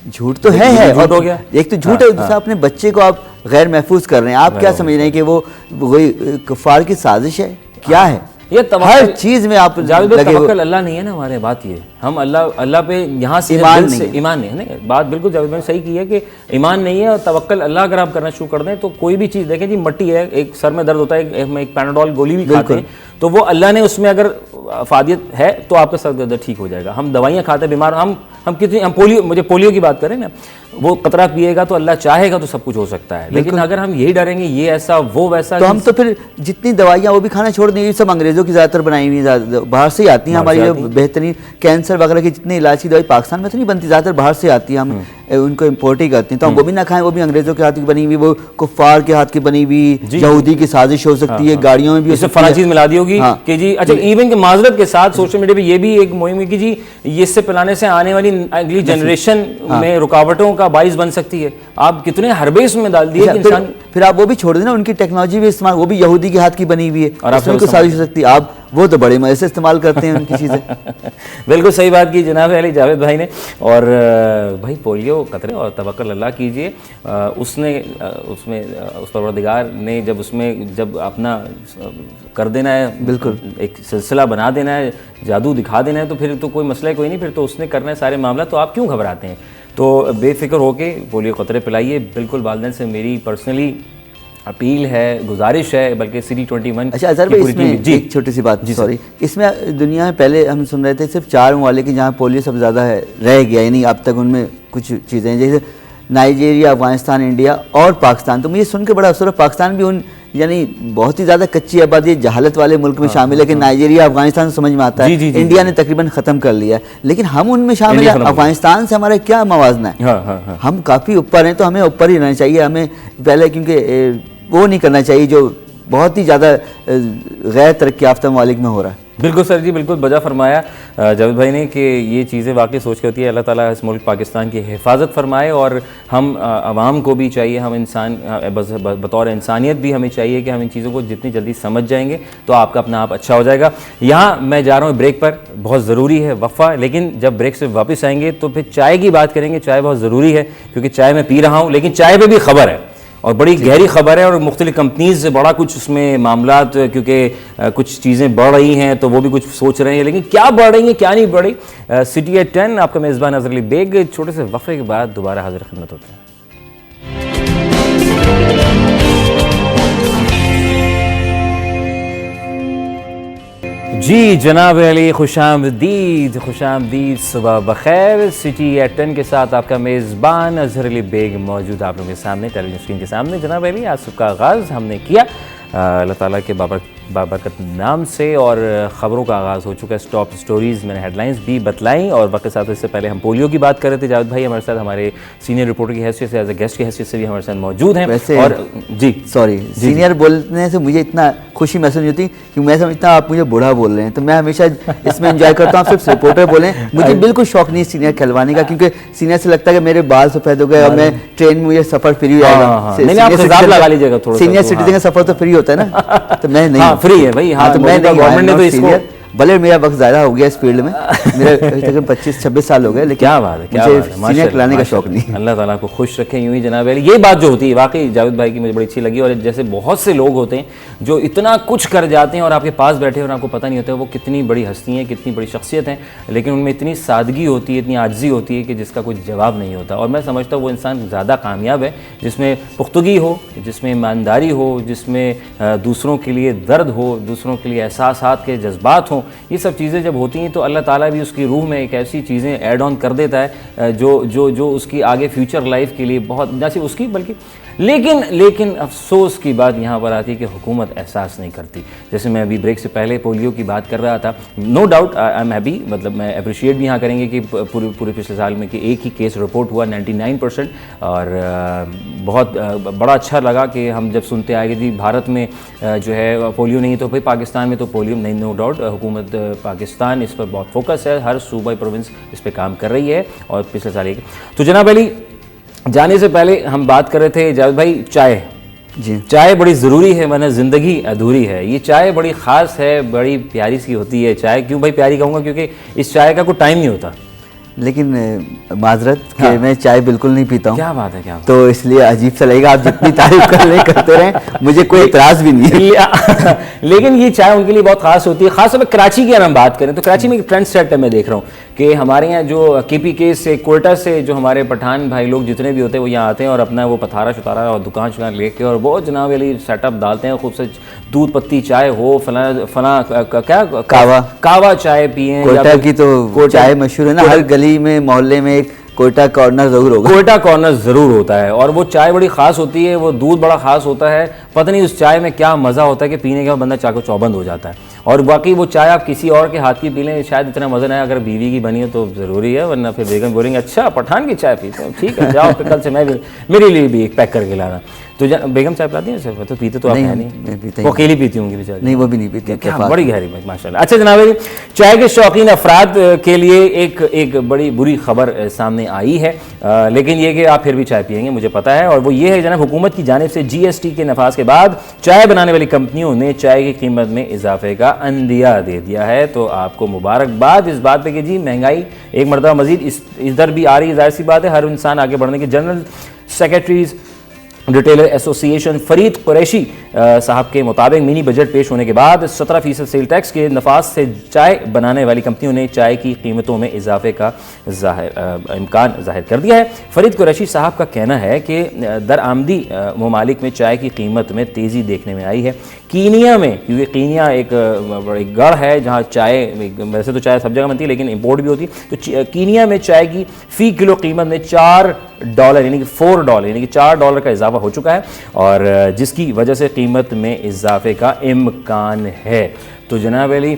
جھوٹ تو ہے, جھوٹ ہو گیا. ایک تو جھوٹ ہے, دوسرا اپنے بچے کو آپ غیر محفوظ کر رہے ہیں. آپ کیا سمجھ رہے ہیں کہ وہ وہی کفار کی سازش ہے, کیا ہے؟ یہ ہر چیز میں آپ توکل اللہ نہیں ہے نا ہمارے. بات یہ ہم اللہ پہ یہاں سے ایمان نہیں ہے. بات بالکل جاوید نے صحیح کی ہے کہ ایمان نہیں ہے, اور توکل اللہ اگر آپ کرنا شروع کر دیں تو کوئی بھی چیز, دیکھیں جی مٹی ہے, ایک سر میں درد ہوتا ہے, ایک پیناڈول گولی بھی کھاتے ہیں, تو وہ اللہ نے اس میں اگر افادیت ہے تو آپ کا سر درد ٹھیک ہو جائے گا. ہم دوائیاں کھاتے بیمار, ہم پولیو کی بات کریں نا, وہ قطرہ پیے گا تو اللہ چاہے گا تو سب کچھ ہو سکتا ہے. لیکن اگر ہم یہی ڈریں گے یہ ایسا وہ ویسا, تو ہم تو پھر جتنی دوائیاں وہ بھی کھانا چھوڑ دیں. یہ سب انگریزوں کی زیادہ تر بنائی ہوئی باہر سے ہی آتی ہیں. ہماری جو بہترین کینسر وغیرہ کی جتنی علاج کی دوائی پاکستان میں تو نہیں بنتی, زیادہ تر باہر سے آتی ہے, ہم ان کو امپورٹ ہی کرتے ہیں. تو ہم وہ بھی نہ کھائیں, وہ بھی انگریزوں کے ہاتھ کی بنی ہوئی, وہ کفار کے ہاتھ کی بنی ہوئی, یہودی کی سازش ہو سکتی ہے, گاڑیوں میں بھی اس سے فلاں چیز ملا دی ہوگی کہ جی. اچھا ایون کہ معذرت کے ساتھ سوشل میڈیا پہ یہ بھی ایک مہم ہے کہ جی یہ اس سے پلانے سے آنے والی اگلی جنریشن میں رکاوٹوں کا باعث بن سکتی ہے. آپ کتنے حربے اس میں ڈال دیے کہ انسان, پھر آپ وہ بھی چھوڑ دیں نا, ان کی ٹیکنالوجی بھی استعمال, وہ بھی یہودی کے ہاتھ کی بنی ہوئی ہے, اور آپ کو سازش ہو سکتی ہے. آپ وہ تو بڑے مزے سے استعمال کرتے ہیں ان کی چیزیں. بالکل صحیح بات کی جناب علی جاوید بھائی نے. اور بھائی پولیو قطرے اور توکل اللہ کیجئے. اس نے اس میں اس پروردگار نے جب اپنا کر دینا ہے, بالکل ایک سلسلہ بنا دینا ہے, جادو دکھا دینا ہے, تو پھر تو کوئی مسئلہ کوئی نہیں, پھر تو اس نے کرنا ہے سارے معاملہ. تو آپ کیوں گھبراتے ہیں؟ تو بے فکر ہو کے پولیو قطرے پلائیے. بالکل والدین سے میری پرسنلی اپیل ہے, گزارش ہے, بلکہ سٹی 21. اچھا اظہر بھائی, اس میں ایک چھوٹی سی بات, سوری, اس میں دنیا میں پہلے ہم سن رہے تھے صرف 4 ممالک جہاں پولیو سب سے زیادہ ہے رہ گیا, یعنی اب تک ان میں کچھ چیزیں ہیں جیسے نائجیریا, افغانستان, انڈیا اور پاکستان. تو مجھے سن کے بڑا افسوس ہے, پاکستان بھی ان یعنی بہت ہی زیادہ کچی آبادی جہالت والے ملک میں شامل ہے کہ نائجیریا, افغانستان سمجھ میں آتا ہے, انڈیا نے تقریباً ختم کر لیا ہے, لیکن ہم ان میں شامل ہیں. افغانستان سے ہمارا کیا موازنہ ہے؟ ہم کافی اوپر ہیں, تو ہمیں اوپر ہی رہنا چاہیے. ہمیں پہلے کیونکہ وہ نہیں کرنا چاہیے جو بہت ہی زیادہ غیر ترقی یافتہ ممالک میں ہو رہا ہے. بالکل سر جی, بالکل بجا فرمایا جاوید بھائی نے کہ یہ چیزیں واقعی سوچ کے ہوتی ہے. اللہ تعالیٰ اس ملک پاکستان کی حفاظت فرمائے, اور ہم عوام کو بھی چاہیے, ہم انسان بطور انسانیت بھی ہمیں چاہیے کہ ہم ان چیزوں کو جتنی جلدی سمجھ جائیں گے تو آپ کا اپنا آپ اچھا ہو جائے گا. یہاں میں جا رہا ہوں بریک پر, بہت ضروری ہے وقفہ, لیکن جب بریک سے واپس آئیں گے تو پھر چائے کی بات کریں گے. چائے بہت ضروری ہے کیونکہ چائے میں پی رہا ہوں, لیکن چائے پہ بھی خبر ہے, اور بڑی گہری خبر ہے, اور مختلف کمپنیز سے بڑا کچھ اس میں معاملات, کیونکہ کچھ چیزیں بڑھ رہی ہیں تو وہ بھی کچھ سوچ رہے ہیں, لیکن کیا بڑھ رہی ہیں کیا نہیں بڑھ رہی. سٹی ایٹ 10 آپ کا میزبان اظہر علی بیگ. چھوٹے سے وقفے کے بعد دوبارہ حاضر خدمت ہوتے ہیں. جی جناب علی, خوش آمدید, صبح بخیر. سٹی ایٹ 10 کے ساتھ آپ کا میزبان اظہر علی بیگ موجود آپ لوگوں کے سامنے, ٹیلی ویژن اسکرین کے سامنے. جناب علی, آج صبح کا آغاز ہم نے کیا اللہ تعالیٰ کے بابرکت نام سے، اور خبروں کا آغاز ہو چکا ہے. ٹاپ سٹوریز میں نے ہیڈ لائنز بھی بتلائیں، اور وقت کے ساتھ اس سے پہلے ہم پولیو کی بات کر رہے تھے. جاوید بھائی ہمارے ساتھ ہمارے سینئر رپورٹر کی حیثیت سے، ایز اے گیسٹ کی حیثیت سے بھی ہمارے ساتھ موجود ہیں. اور جی سوری، سینئر بولنے سے مجھے اتنا خوشی محسوس نہیں ہوتی کہ میں سمجھتا ہوں آپ مجھے بوڑھا بول رہے ہیں، تو میں ہمیشہ اس میں انجوائے کرتا ہوں صرف رپورٹر بولیں. مجھے بالکل شوق نہیں سینئر کھلوانے کا، کیونکہ سینئر سے لگتا ہے کہ میرے بال سفید ہو گئے اور میں ٹرین میں مجھے سفر فری ہو جائے گا. سینئر سٹیزن کا سفر تو فری ہوتا ہے نا، تو میں نہیں فری ہے بھائی. ہاں تو میں گورنمنٹ نے تو اس کو بھلے میرا وقت زیادہ ہو گیا اس فیلڈ میں، میرے تقریباً 25-26 سال ہو گئے، لیکن کیا بات ہے، کیا بات ہے، سینئر کھلانے کا شوق نہیں. اللہ تعالیٰ کو خوش رکھیں یوں ہی جناب علی. یہ بات جو ہوتی ہے واقعی جاوید بھائی کی مجھے بڑی اچھی لگی. اور جیسے بہت سے لوگ ہوتے ہیں جو اتنا کچھ کر جاتے ہیں اور آپ کے پاس بیٹھے اور آپ کو پتہ نہیں ہوتا ہے وہ کتنی بڑی ہستی ہیں، کتنی بڑی شخصیت ہیں، لیکن ان میں اتنی سادگی ہوتی ہے، اتنی عاجزی ہوتی ہے کہ جس کا کوئی جواب نہیں ہوتا. اور میں سمجھتا ہوں وہ انسان زیادہ کامیاب ہے جس میں پختگی ہو، جس میں ایمانداری ہو، جس میں دوسروں کے لیے درد ہو، دوسروں کے لیے احساسات کے جذبات ہوں. یہ سب چیزیں جب ہوتی ہیں تو اللہ تعالیٰ بھی اس کی روح میں ایک ایسی چیزیں ایڈ آن کر دیتا ہے جو اس کی آگے فیوچر لائف کے لیے بہت، نہ صرف اس کی بلکہ لیکن افسوس کی بات یہاں پر آتی ہے کہ حکومت احساس نہیں کرتی. جیسے میں ابھی بریک سے پہلے پولیو کی بات کر رہا تھا، no doubt I am happy, مطلب میں اپریشیٹ بھی یہاں کریں گے کہ پورے پچھلے سال میں کہ ایک ہی کیس رپورٹ ہوا 99%. اور بہت بڑا اچھا لگا کہ ہم جب سنتے آئے کہ جی بھارت میں جو ہے پولیو نہیں تو بھائی پاکستان میں تو پولیو نہیں. نو ڈاؤٹ حکومت پاکستان اس پر بہت فوکس ہے، ہر صوبہ پروونس اس پہ کام کر رہی ہے. اور پچھلے سال ایک تو جناب علی جانے سے پہلے ہم بات کر رہے تھے جاوید بھائی چائے. جی چائے بڑی ضروری ہے ورنہ زندگی ادھوری ہے. یہ چائے بڑی خاص ہے، بڑی پیاری سی ہوتی ہے چائے. کیوں بھائی پیاری کہوں گا؟ کیونکہ اس چائے کا کوئی ٹائم نہیں ہوتا. لیکن معذرت کہ میں چائے بالکل نہیں پیتا ہوں. کیا بات ہے، کیا تو اس لیے عجیب سا لگے گا، آپ جتنی تعریف کر لیں کرتے رہیں، مجھے کوئی اعتراض بھی نہیں ہے. لیکن یہ چائے ان کے لیے بہت خاص ہوتی ہے. خاص طور پہ کراچی کی اگر ہم بات کریں تو کراچی میں ایک ٹرینڈ سیٹ ہے، میں دیکھ رہا ہوں کہ ہمارے یہاں جو کے پی کے سے کوئٹہ سے جو ہمارے پٹھان بھائی لوگ جتنے بھی ہوتے ہیں وہ یہاں آتے ہیں اور اپنا وہ پتھارا شتارا اور دکان لے کے اور بہت جناب علی سیٹ اپ ڈالتے ہیں. خوب سے دودھ پتی چائے ہو، فلاں کیا کہوا چائے پئیں. کوئٹہ کی تو چائے مشہور ہے نا، ہر گلی میں محلے میں ایک کوئٹہ کارنر ضرور ہوگا. کوئٹہ کارنر ضرور ہوتا ہے اور وہ چائے بڑی خاص ہوتی ہے، وہ دودھ بڑا خاص ہوتا ہے. پتہ نہیں اس چائے میں کیا مزہ ہوتا ہے کہ پینے کے بعد بندہ چاہ کو چوبند ہو جاتا ہے. اور باقی وہ چائے آپ کسی اور کے ہاتھ کی پی لیں شاید اتنا مزہ نہ ہے. اگر بیوی کی بنی ہو تو ضروری ہے، ورنہ پھر بیگم بولیں گے اچھا پٹھان کی چائے پیتے ہو، ٹھیک ہے جاؤ پھر کل سے میں بھی میرے لیے بھی ایک پیک کر کے لانا. تو بیگم چائے پلاتی ہیں سر؟ تو پیتے تو آپ نہیں، وہ اکیلی پیتی ہوں گی بیچاری. نہیں وہ بھی نہیں پیتی. کیا بڑی گہری بات، ماشاء اللہ. اچھا جناب چائے کے شوقین افراد کے لیے ایک بڑی بری خبر سامنے آئی ہے، لیکن یہ کہ آپ پھر بھی چائے پیئیں گے مجھے پتا ہے. اور وہ یہ ہے جناب حکومت کی جانب سے جی ایس ٹی کے نفاذ کے بعد چائے بنانے والی کمپنیوں نے چائے کی قیمت میں اضافے کا عندیہ دے دیا ہے. تو آپ کو مبارکباد اس بات پہ کہ جی مہنگائی ایک مرتبہ مزید ادھر بھی آ رہی ہے. ظاہر سی بات ہے ہر انسان آگے بڑھنے کے. جنرل سیکرٹریز ریٹیلر ایسوسی ایشن فرید قریشی صاحب کے مطابق منی بجٹ پیش ہونے کے بعد 17% سیل ٹیکس کے نفاذ سے چائے بنانے والی کمپنیوں نے چائے کی قیمتوں میں اضافے کا امکان ظاہر کر دیا ہے. فرید قریشی صاحب کا کہنا ہے کہ درآمدی ممالک میں چائے کی قیمت میں تیزی دیکھنے میں آئی ہے. کینیا میں، کیونکہ کینیا ایک گڑھ ہے جہاں چائے، ویسے تو چائے سب جگہ بنتی ہے لیکن امپورٹ بھی ہوتی ہے، تو کینیا میں چائے کی فی کلو قیمت میں $4 یعنی کہ $4 یعنی کہ $4 کا اضافہ ہو چکا ہے، اور جس کی وجہ سے قیمت میں اضافے کا امکان ہے. تو جناب علی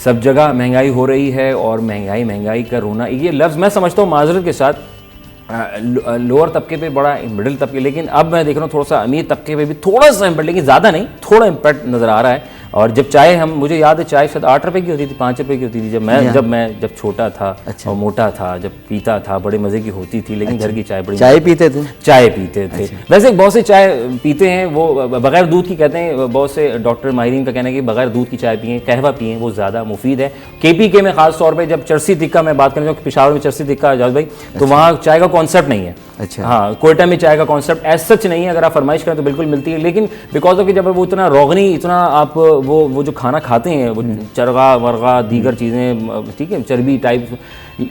سب جگہ مہنگائی ہو رہی ہے اور مہنگائی کا رونا، یہ لفظ میں سمجھتا ہوں معذرت کے ساتھ لوور طبقے پہ بڑا، مڈل طبقے، لیکن اب میں دیکھ رہا ہوں تھوڑا سا امیر طبقے پہ بھی تھوڑا سا امپیکٹ، لیکن زیادہ نہیں، تھوڑا امپیکٹ نظر آ رہا ہے. اور جب چائے مجھے یاد ہے چائے شاید 8 روپے کی ہوتی تھی، 5 روپے کی ہوتی تھی جب چھوٹا تھا اور موٹا تھا، جب پیتا تھا بڑے مزے کی ہوتی تھی. لیکن گھر کی چائے بڑی چائے پیتے تھے. ویسے بہت سے چائے پیتے ہیں وہ بغیر دودھ کی، کہتے ہیں بہت سے ڈاکٹر ماہرین کا کہنا ہے کہ بغیر دودھ کی چائے پئیں، قہوہ پئیں، وہ زیادہ مفید ہے. کے پی کے میں خاص طور پہ جب چرسی تکہ میں بات کرنا چاہوں، پشاور میں چرسی تکہ جاوید بھائی، تو وہاں چائے کا کانسیپٹ نہیں ہے. اچھا ہاں، کوئٹہ میں چائے کا کانسیپٹ ایز سچ نہیں ہے. اگر آپ فرمائش کریں تو بالکل ملتی ہے، لیکن بیکاز آف کہ جب وہ اتنا روغنی، اتنا آپ وہ جو کھانا کھاتے ہیں، وہ چرغا ورغا دیگر چیزیں، ٹھیک ہے، چربی ٹائپ،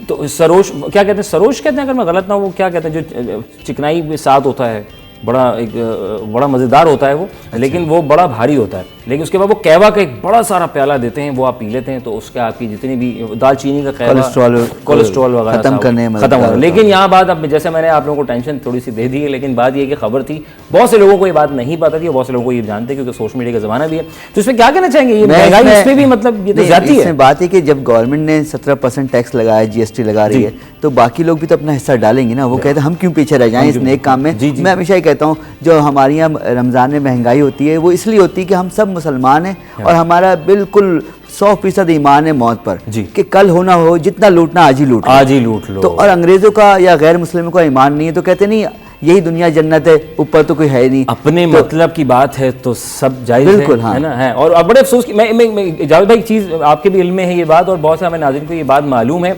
تو سروش کیا کہتے ہیں، سروش کہتے ہیں اگر میں غلط نہ ہوں، وہ کیا کہتے ہیں جو چکنائی کے ساتھ ہوتا ہے، بڑا مزیدار ہوتا ہے وہ، لیکن وہ بڑا بھاری ہوتا ہے. لیکن اس کے بعد وہ قہوہ کا ایک بڑا سارا پیالہ دیتے ہیں, وہ آپ پی لیتے ہیں تو اس کے آپ کی جتنی بھی دال چینی کا قہوہ, کولیسٹرول وغیرہ ختم کرنے میں ختم ہو. لیکن یہاں بات اب جیسے میں نے آپ لوگوں کو ٹینشن تھوڑی سی دے دی ہے, لیکن بات یہ کہ خبر تھی, بہت سے لوگوں کو یہ بات نہیں پتہ تھی, بہت سے لوگوں کو یہ جانتے کیونکہ سوشل میڈیا کا زمانہ بھی ہے. تو اس میں کیا کہنا چاہیں گے, یہ مہنگائی اس پہ بھی مطلب یہ تو زیادتی ہے. اس میں بات ہے کہ جب گورنمنٹ نے 17% ٹیکس لگایا, جی ایس ٹی لگا رہی ہے, تو باقی لوگ بھی تو اپنا حصہ ڈالیں گے نا. وہ کہتے ہیں ہم کیوں پیچھے رہ جائیں اس نیک کام میں. میں ہمیشہ یہ کہتا ہوں جو ہمارے یہاں رمضان میں مہنگائی ہوتی ہے وہ اس لیے ہوتی ہے کہ ہم سب مسلمان ہیں اور ہمارا بالکل 100% ایمان ہے موت پر کہ کل ہونا ہو, جتنا لوٹنا آج ہی لوٹ لو. تو اور انگریزوں کا یا غیر مسلموں کا ایمان نہیں ہے تو کہتے نہیں یہی دنیا جنت ہے, اوپر تو کوئی ہے نہیں. اپنے مطلب کی بات ہے تو سب جائز ہے, بالکل ہے نا. ہے اور بڑے افسوس کی میں جاوید بھائی چیز آپ کے بھی علم میں ہے یہ بات, اور بہت سے ہمیں ناظرین کو یہ بات معلوم ہے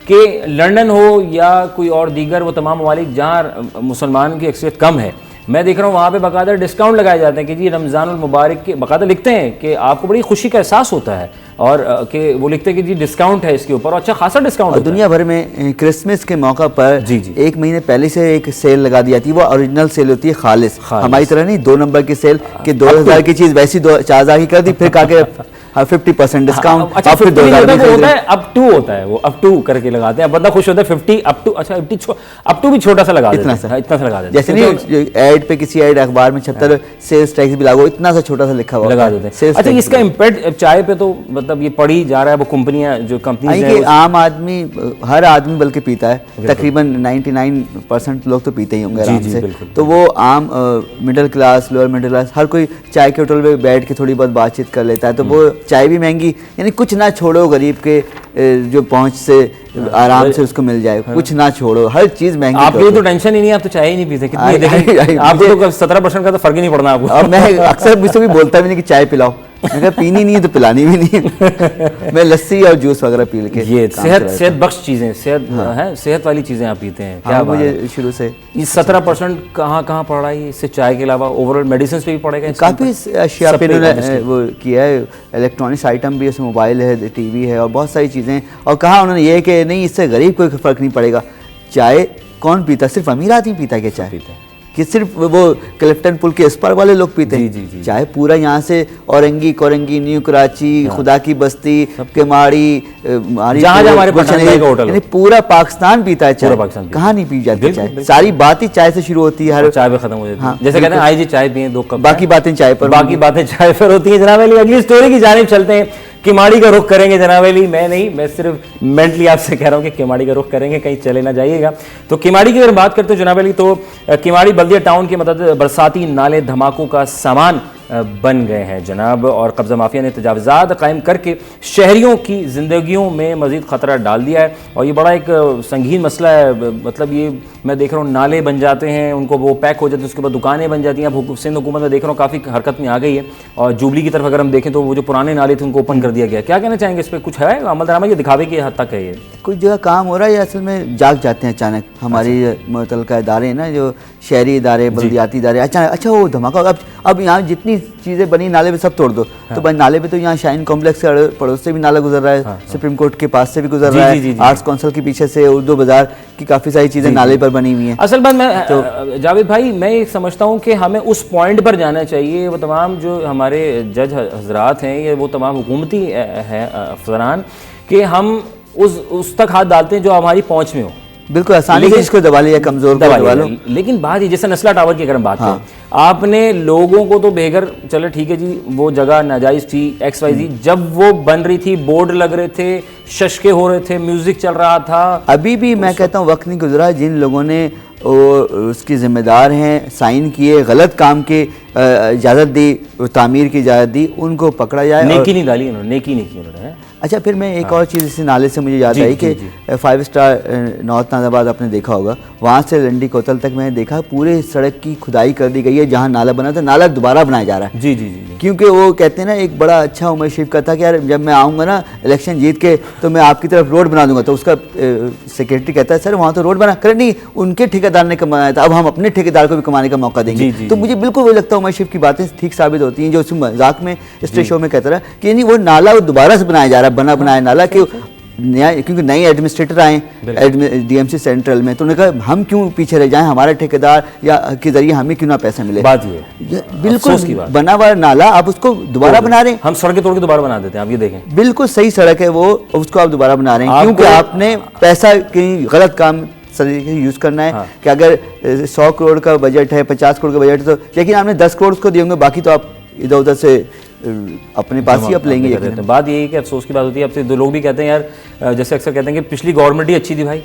کہ لنڈن ہو یا کوئی اور دیگر وہ تمام ممالک جہاں مسلمان کی اکثریت کم ہے, میں دیکھ رہا ہوں وہاں پہ باقاعدہ ڈسکاؤنٹ لگائے جاتے ہیں کہ جی رمضان المبارک کے, باقاعدہ لکھتے ہیں کہ آپ کو بڑی خوشی کا احساس ہوتا ہے, اور کہ وہ لکھتے ہیں کہ جی ڈسکاؤنٹ ہے اس کے اوپر, اور اچھا خاصا ڈسکاؤنٹ. دنیا بھر میں کرسمس کے موقع پر ایک مہینے پہلے سے ایک سیل لگا دی جاتی ہے, وہ اوریجنل سیل ہوتی ہے خالص, ہماری طرح نہیں 2 نمبر کی سیل کہ 2000 کی چیز ویسی 4000 کی کر دی, پھر کہا کہ 50% ڈسکاؤنٹ, اچھا 50 ہوتا ہے, اپ ٹو ہوتا ہے, وہ اپ ٹو کر کے لگاتے ہیں, بندہ خوش ہوتا ہے 50 اپ ٹو. اچھا اپ ٹو بھی چھوٹا سا لگا دیتے ہیں, اتنا سا لگا دیتے ہیں, جیسے نہیں ایڈ پہ کسی ایڈ اخبار میں 76 سیلز ٹیکس بھی لاگو, اتنا سا چھوٹا سا لکھا ہوا لگا دیتے ہیں. اچھا اس کا امپیکٹ چائے پہ تو مطلب یہ پڑ ہی جا رہا ہے, وہ کمپنیاں جو کمپنیز ہیں عام آدمی, ہر آدمی بلکہ پیتا ہے, تقریباً 99% لوگ تو پیتے ہی ہوں گے آرام سے. تو وہ عام middle class, lower middle class, ہر کوئی چائے کے ہوٹل پہ بیٹھ کے تھوڑی بہت بات چیت کر لیتا ہے, تو وہ چائے بھی مہنگی, یعنی کچھ نہ چھوڑو غریب کے جو پہنچ سے آرام سے اس کو مل جائے, کچھ نہ چھوڑو, ہر چیز مہنگی. آپ کو تو ٹینشن ہی نہیں, آپ تو چائے ہی نہیں پیتے, کتنی دیکھیں آپ کو تو 17% کا تو فرق ہی نہیں پڑنا آپ کو. اور میں اکثر مجھ سے بھی بولتا بھی نہیں کہ چائے پلاؤ, میں کہا پینی نہیں ہے تو پلانی بھی نہیں, میں لسی اور جوس وغیرہ پی کے. یہ صحت بخش چیزیں, صحت والی چیزیں آپ پیتے ہیں. کیا مجھے شروع سے یہ 17% کہاں پڑ رہا ہے, اس سے چائے کے علاوہ اوور آل میڈیسنس پہ بھی پڑے گا, کافی اشیاء پہ وہ کیا ہے, الیکٹرانکس آئٹم بھی, اس میں موبائل ہے, ٹی وی ہے, اور بہت ساری چیزیں. اور کہا انہوں نے یہ کہ نہیں اس سے غریب کوئی فرق نہیں پڑے گا. چائے کون پیتا, صرف امیر آدمی پیتا ہے کہ چائے پیتا ہے, کہ صرف وہ کلفٹن پل کے اس پار والے لوگ پیتے ہیں چائے؟ پورا یہاں سے اورنگی کورنگی, نیو کراچی, خدا کی بستی, کماڑی, یعنی پورا پاکستان پیتا ہے چائے. کہاں نہیں پی جاتی چائے؟ ساری بات ہی چائے سے شروع ہوتی ہے, ہر چائے پہ ختم ہو جاتی ہے. جیسے کہتے ہیں آئی جی چائے پئیں 2 کپ, باقی باتیں چائے پر, باقی باتیں چائے پر ہوتی ہیں. جناب علی اگلی سٹوری کی جانب چلتے ہیں. کماڑی کا رخ کریں گے جناب علی, میں نہیں, میں صرف مینٹلی آپ سے کہہ رہا ہوں کہ کماڑی کا رخ کریں گے, کہیں چلے نہ جائیے گا. تو کماڑی کی اگر بات کرتے ہو جناب علی, تو کماڑی بلدیہ ٹاؤن کی مدد برساتی نالے دھماکوں کا سامان بن گئے ہیں جناب, اور قبضہ مافیا نے تجاوزات قائم کر کے شہریوں کی زندگیوں میں مزید خطرہ ڈال دیا ہے. اور یہ بڑا ایک سنگین مسئلہ ہے, مطلب یہ میں دیکھ رہا ہوں نالے بن جاتے ہیں, ان کو وہ پیک ہو جاتے ہیں, اس کے بعد دکانیں بن جاتی ہیں. اب سندھ حکومت میں دیکھ رہا ہوں کافی حرکت میں آ گئی ہے, اور جوبلی کی طرف اگر ہم دیکھیں تو وہ جو پرانے نالے تھے ان کو اوپن کر دیا گیا. کیا کہنا چاہیں گے اس پہ, کچھ ہے عمل درآمد, یہ دکھاوے کی حد تک ہے؟ یہ کچھ جگہ کام ہو رہا ہے یا اصل میں جاگ جاتے ہیں اچانک ہماری متعلقہ ادارے ہیں نا, جو شہری ادارے, بلدیاتی ادارے, اچھا وہ دھماکہ, اب یہاں جتنی چیزیں بنی نالے پہ سب توڑ دو. تو بھائی نالے پہ تو یہاں شاہین کمپلیکس کے پڑوس سے بھی نالا گزر رہا ہے, سپریم کورٹ کے پاس سے بھی گزر رہا ہے, آرٹس کونسل کے پیچھے سے اردو بازار کی کافی ساری چیزیں نالے پر بنی ہوئی ہیں. اصل بات میں جاوید بھائی میں یہ سمجھتا ہوں کہ ہمیں اس پوائنٹ پر جانا چاہیے. وہ تمام جو ہمارے جج حضرات ہیں, یہ وہ تمام حکومتی ہیں افسران, کہ ہم اس تک ہاتھ ڈالتے ہیں جو ہماری پہنچ میں ہو. بالکل آسانی سے اس کو دبا لیا, کمزور کو دبا لو. لیکن بات یہ جیسے نسلہ ٹاور کی اگر ہم بات کریں, آپ نے لوگوں کو تو بے گھر, چلو ٹھیک ہے جی وہ جگہ ناجائز تھی ایکس وائی زی, جب وہ بن رہی تھی بورڈ لگ رہے تھے, ششکے ہو رہے تھے, میوزک چل رہا تھا, ابھی بھی میں کہتا ہوں وقت نہیں گزرا جن لوگوں نے اس کی ذمہ دار ہیں, سائن کیے, غلط کام کے اجازت دی, تعمیر کی اجازت دی, ان کو پکڑا جائے. نیکی نہیں ڈالی انہوں نے, نیکی نہیں کی انہوں نے. اچھا پھر میں ایک اور چیز اسی نالے سے مجھے یاد آئی کہ 5 اسٹار نارتھ ناز آباد آپ نے دیکھا ہوگا, وہاں سے لنڈی کوتل تک میں نے دیکھا پورے سڑک کی کھدائی کر دی گئی ہے. جہاں نالا بنا تھا نالا دوبارہ بنایا جا رہا ہے. کیونکہ وہ کہتے ہیں نا, ایک بڑا اچھا عمر شریف کا تھا کہ یار جب میں آؤں گا نا الیکشن جیت کے تو میں آپ کی طرف روڈ بنا دوں گا. تو اس کا سیکرٹری کہتا ہے سر وہاں تو روڈ بنا کر, نہیں ان کے ٹھیکیدار نے کمایا تھا, اب ہم اپنے ٹھیکیدار کو بھی کمانے کا موقع دیں گے. تو مجھے بالکل وہی لگتا ہے عمر شریف کی باتیں ٹھیک ثابت ہوتی ہیں, جو اس مذاق میں اسٹیج شو میں کہتا رہا کہ یعنی وہ نالا وہ دوبارہ سے بنایا جا رہا ہے, بنایا نالا, کہ نیا کیونکہ نئے ایڈمنسٹریٹر آئے ڈی ایم سی سینٹرل میں، تو انہوں نے کہا ہم کیوں پیچھے رہ جائیں، ہمارے ٹھیکیدار یا کے ذریعے ہمیں کیوں نہ پیسہ ملے. بات یہ بالکل بنا ہوا نالا آپ اس کو دوبارہ بنا رہے ہیں، ہم سڑکیں توڑ کے دوبارہ بنا دیتے ہیں. آپ یہ دیکھیں بالکل صحیح سڑک ہے وہ، اس کو آپ دوبارہ بنا رہے ہیں کیونکہ آپ نے پیسہ کہیں غلط کام طریقے سے یوز کرنا ہے. کہ اگر 100 کروڑ کا بجٹ ہے، 50 کروڑ کا بجٹ ہے، تو لیکن آپ نے 10 کروڑ اس کو دیے ہوں گے، باقی تو آپ ادھر ادھر سے اپنے پاس ہی آپ لیں گے. بات یہی ہے کہ افسوس کی بات ہوتی ہے. اب سے دو لوگ بھی کہتے ہیں یار، جیسے اکثر کہتے ہیں کہ پچھلی گورنمنٹ ہی اچھی تھی بھائی،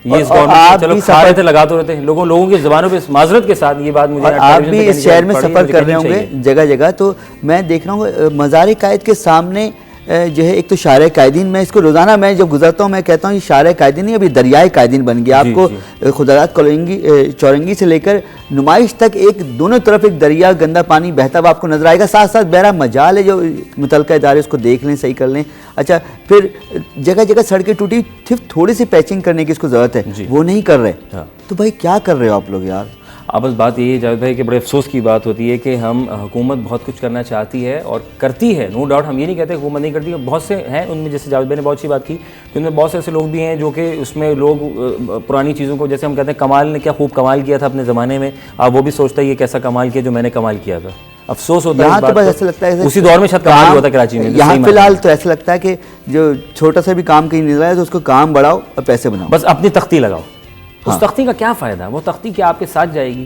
یہ اس گورنمنٹ چلو کھا رہے تھے لگا تو رہتے ہیں لوگوں کی زبانوں پہ معذرت کے ساتھ یہ بات مجھے. آپ بھی اس شہر میں سفر کر رہے ہوں گے جگہ جگہ، تو میں دیکھ رہا ہوں مزار قائد کے سامنے جو ہے ایک تو شارع قائدین، میں اس کو روزانہ میں جب گزرتا ہوں میں کہتا ہوں یہ شارع قائدین نہیں، ابھی دریائے قائدین بن گیا. آپ کو خدرات چورنگی سے لے کر نمائش تک ایک دونوں طرف ایک دریا گندا پانی بہتا ہوا آپ کو نظر آئے گا. ساتھ ساتھ بہرحال مجال ہے جو متعلقہ ادارے اس کو دیکھ لیں، صحیح کر لیں. اچھا پھر جگہ جگہ سڑکیں ٹوٹی، صرف تھوڑی سی پیچنگ کرنے کی اس کو ضرورت ہے، وہ نہیں کر رہے. تو بھائی کیا کر رہے ہو آپ لوگ یار؟ اب بس بات یہی ہے جاوید بھائی کہ بڑے افسوس کی بات ہوتی ہے کہ ہم حکومت بہت کچھ کرنا چاہتی ہے اور کرتی ہے، نو ڈاؤٹ، ہم یہ نہیں کہتے حکومت نہیں کرتی. بہت سے ہیں ان میں، جیسے جاوید بھائی نے بہت اچھی بات کی کہ ان میں بہت سے ایسے لوگ بھی ہیں جو کہ اس میں لوگ پرانی چیزوں کو، جیسے ہم کہتے ہیں کمال نے کیا خوب کمال کیا تھا اپنے زمانے میں، اب وہ بھی سوچتا ہے یہ کیسا کمال کیا جو میں نے کمال کیا تھا. افسوس ہوتا ہے یہاں تو بس ایسا لگتا ہے اسی دور میں شاید کمال ہوا تھا کراچی میں. یہاں فی الحال تو ایسا لگتا ہے کہ جو چھوٹا سا بھی کام کہیں نظر آئے تو اس کو کام بڑھاؤ اور پیسے بناؤ، بس اپنی تختی لگاؤ. اس تختی کا کیا فائدہ؟ وہ تختی کیا آپ کے ساتھ جائے گی؟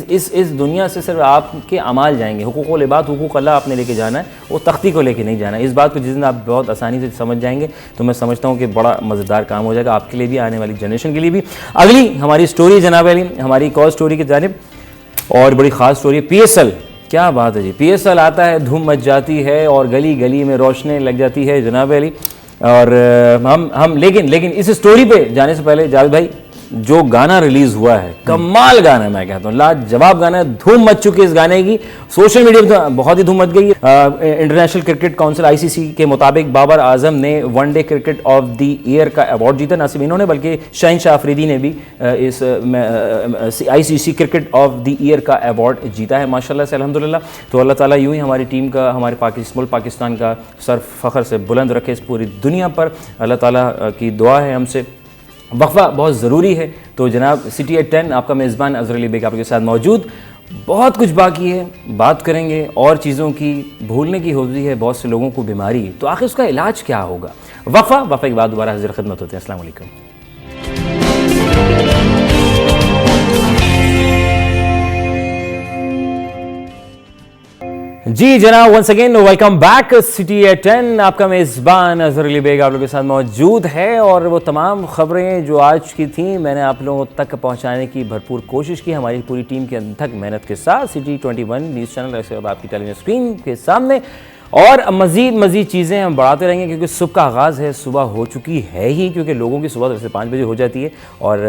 اس دنیا سے صرف آپ کے اعمال جائیں گے. حقوق العباد، حقوق اللہ آپ نے لے کے جانا ہے، وہ تختی کو لے کے نہیں جانا ہے. اس بات کو جس دن آپ بہت آسانی سے سمجھ جائیں گے تو میں سمجھتا ہوں کہ بڑا مزیدار کام ہو جائے گا آپ کے لیے بھی، آنے والی جنریشن کے لیے بھی. اگلی ہماری سٹوری جناب علی، ہماری ایک اور سٹوری کی جانب، اور بڑی خاص سٹوری ہے. پی ایس ایل، کیا بات ہے جی. پی ایس ایل آتا ہے، دھوم مچ جاتی ہے اور گلی گلی میں روشنیں لگ جاتی ہے جناب علی. اور ہم لیکن اس سٹوری پہ جانے سے پہلے جاوید بھائی، جو گانا ریلیز ہوا ہے، کمال گانا ہے، میں کہتا ہوں لاجواب گانا ہے. دھوم مچ چکی اس گانے کی، سوشل میڈیا پہ بہت ہی دھوم مچ گئی. انٹرنیشنل کرکٹ کونسل ICC کے مطابق بابر اعظم نے one day cricket of the year کا ایوارڈ جیتا. نہ صرف انہوں نے بلکہ شہنشاہ آفریدی نے بھی اس ICC cricket of the year کا ایوارڈ جیتا ہے ماشاءاللہ سے، الحمدللہ. تو اللہ تعالیٰ یوں ہی ہماری ٹیم کا، ہمارے ملک پاکستان کا سر فخر سے بلند رکھے اس پوری دنیا پر. اللہ تعالیٰ کی دعا ہے ہم سے. وقفہ بہت ضروری ہے. تو جناب سٹی ایٹ 10 آپ کا میزبان اظہر علی بیگ آپ کے ساتھ موجود. بہت کچھ باقی ہے، بات کریں گے اور چیزوں کی، بھولنے کی ہوتی ہے بہت سے لوگوں کو بیماری، تو آخر اس کا علاج کیا ہوگا؟ وقفہ کے بعد دوبارہ حاضر خدمت ہوتے ہیں. السلام علیکم. جی جناب، once again welcome back. City at 10 آپ کا میزبان اظہر علی بیگ آپ لوگوں کے ساتھ موجود ہے. اور وہ تمام خبریں جو آج کی تھیں میں نے آپ لوگوں تک پہنچانے کی بھرپور کوشش کی ہماری پوری ٹیم کے انتھک محنت کے ساتھ. سٹی 21 نیوز چینل ایسے اب آپ کی ٹیلی ویژن اسکرین کے سامنے، اور مزید چیزیں ہم بڑھاتے رہیں گے کیونکہ صبح کا آغاز ہے. صبح ہو چکی ہے ہی، کیونکہ لوگوں کی صبح ویسے 5 بجے ہو جاتی ہے اور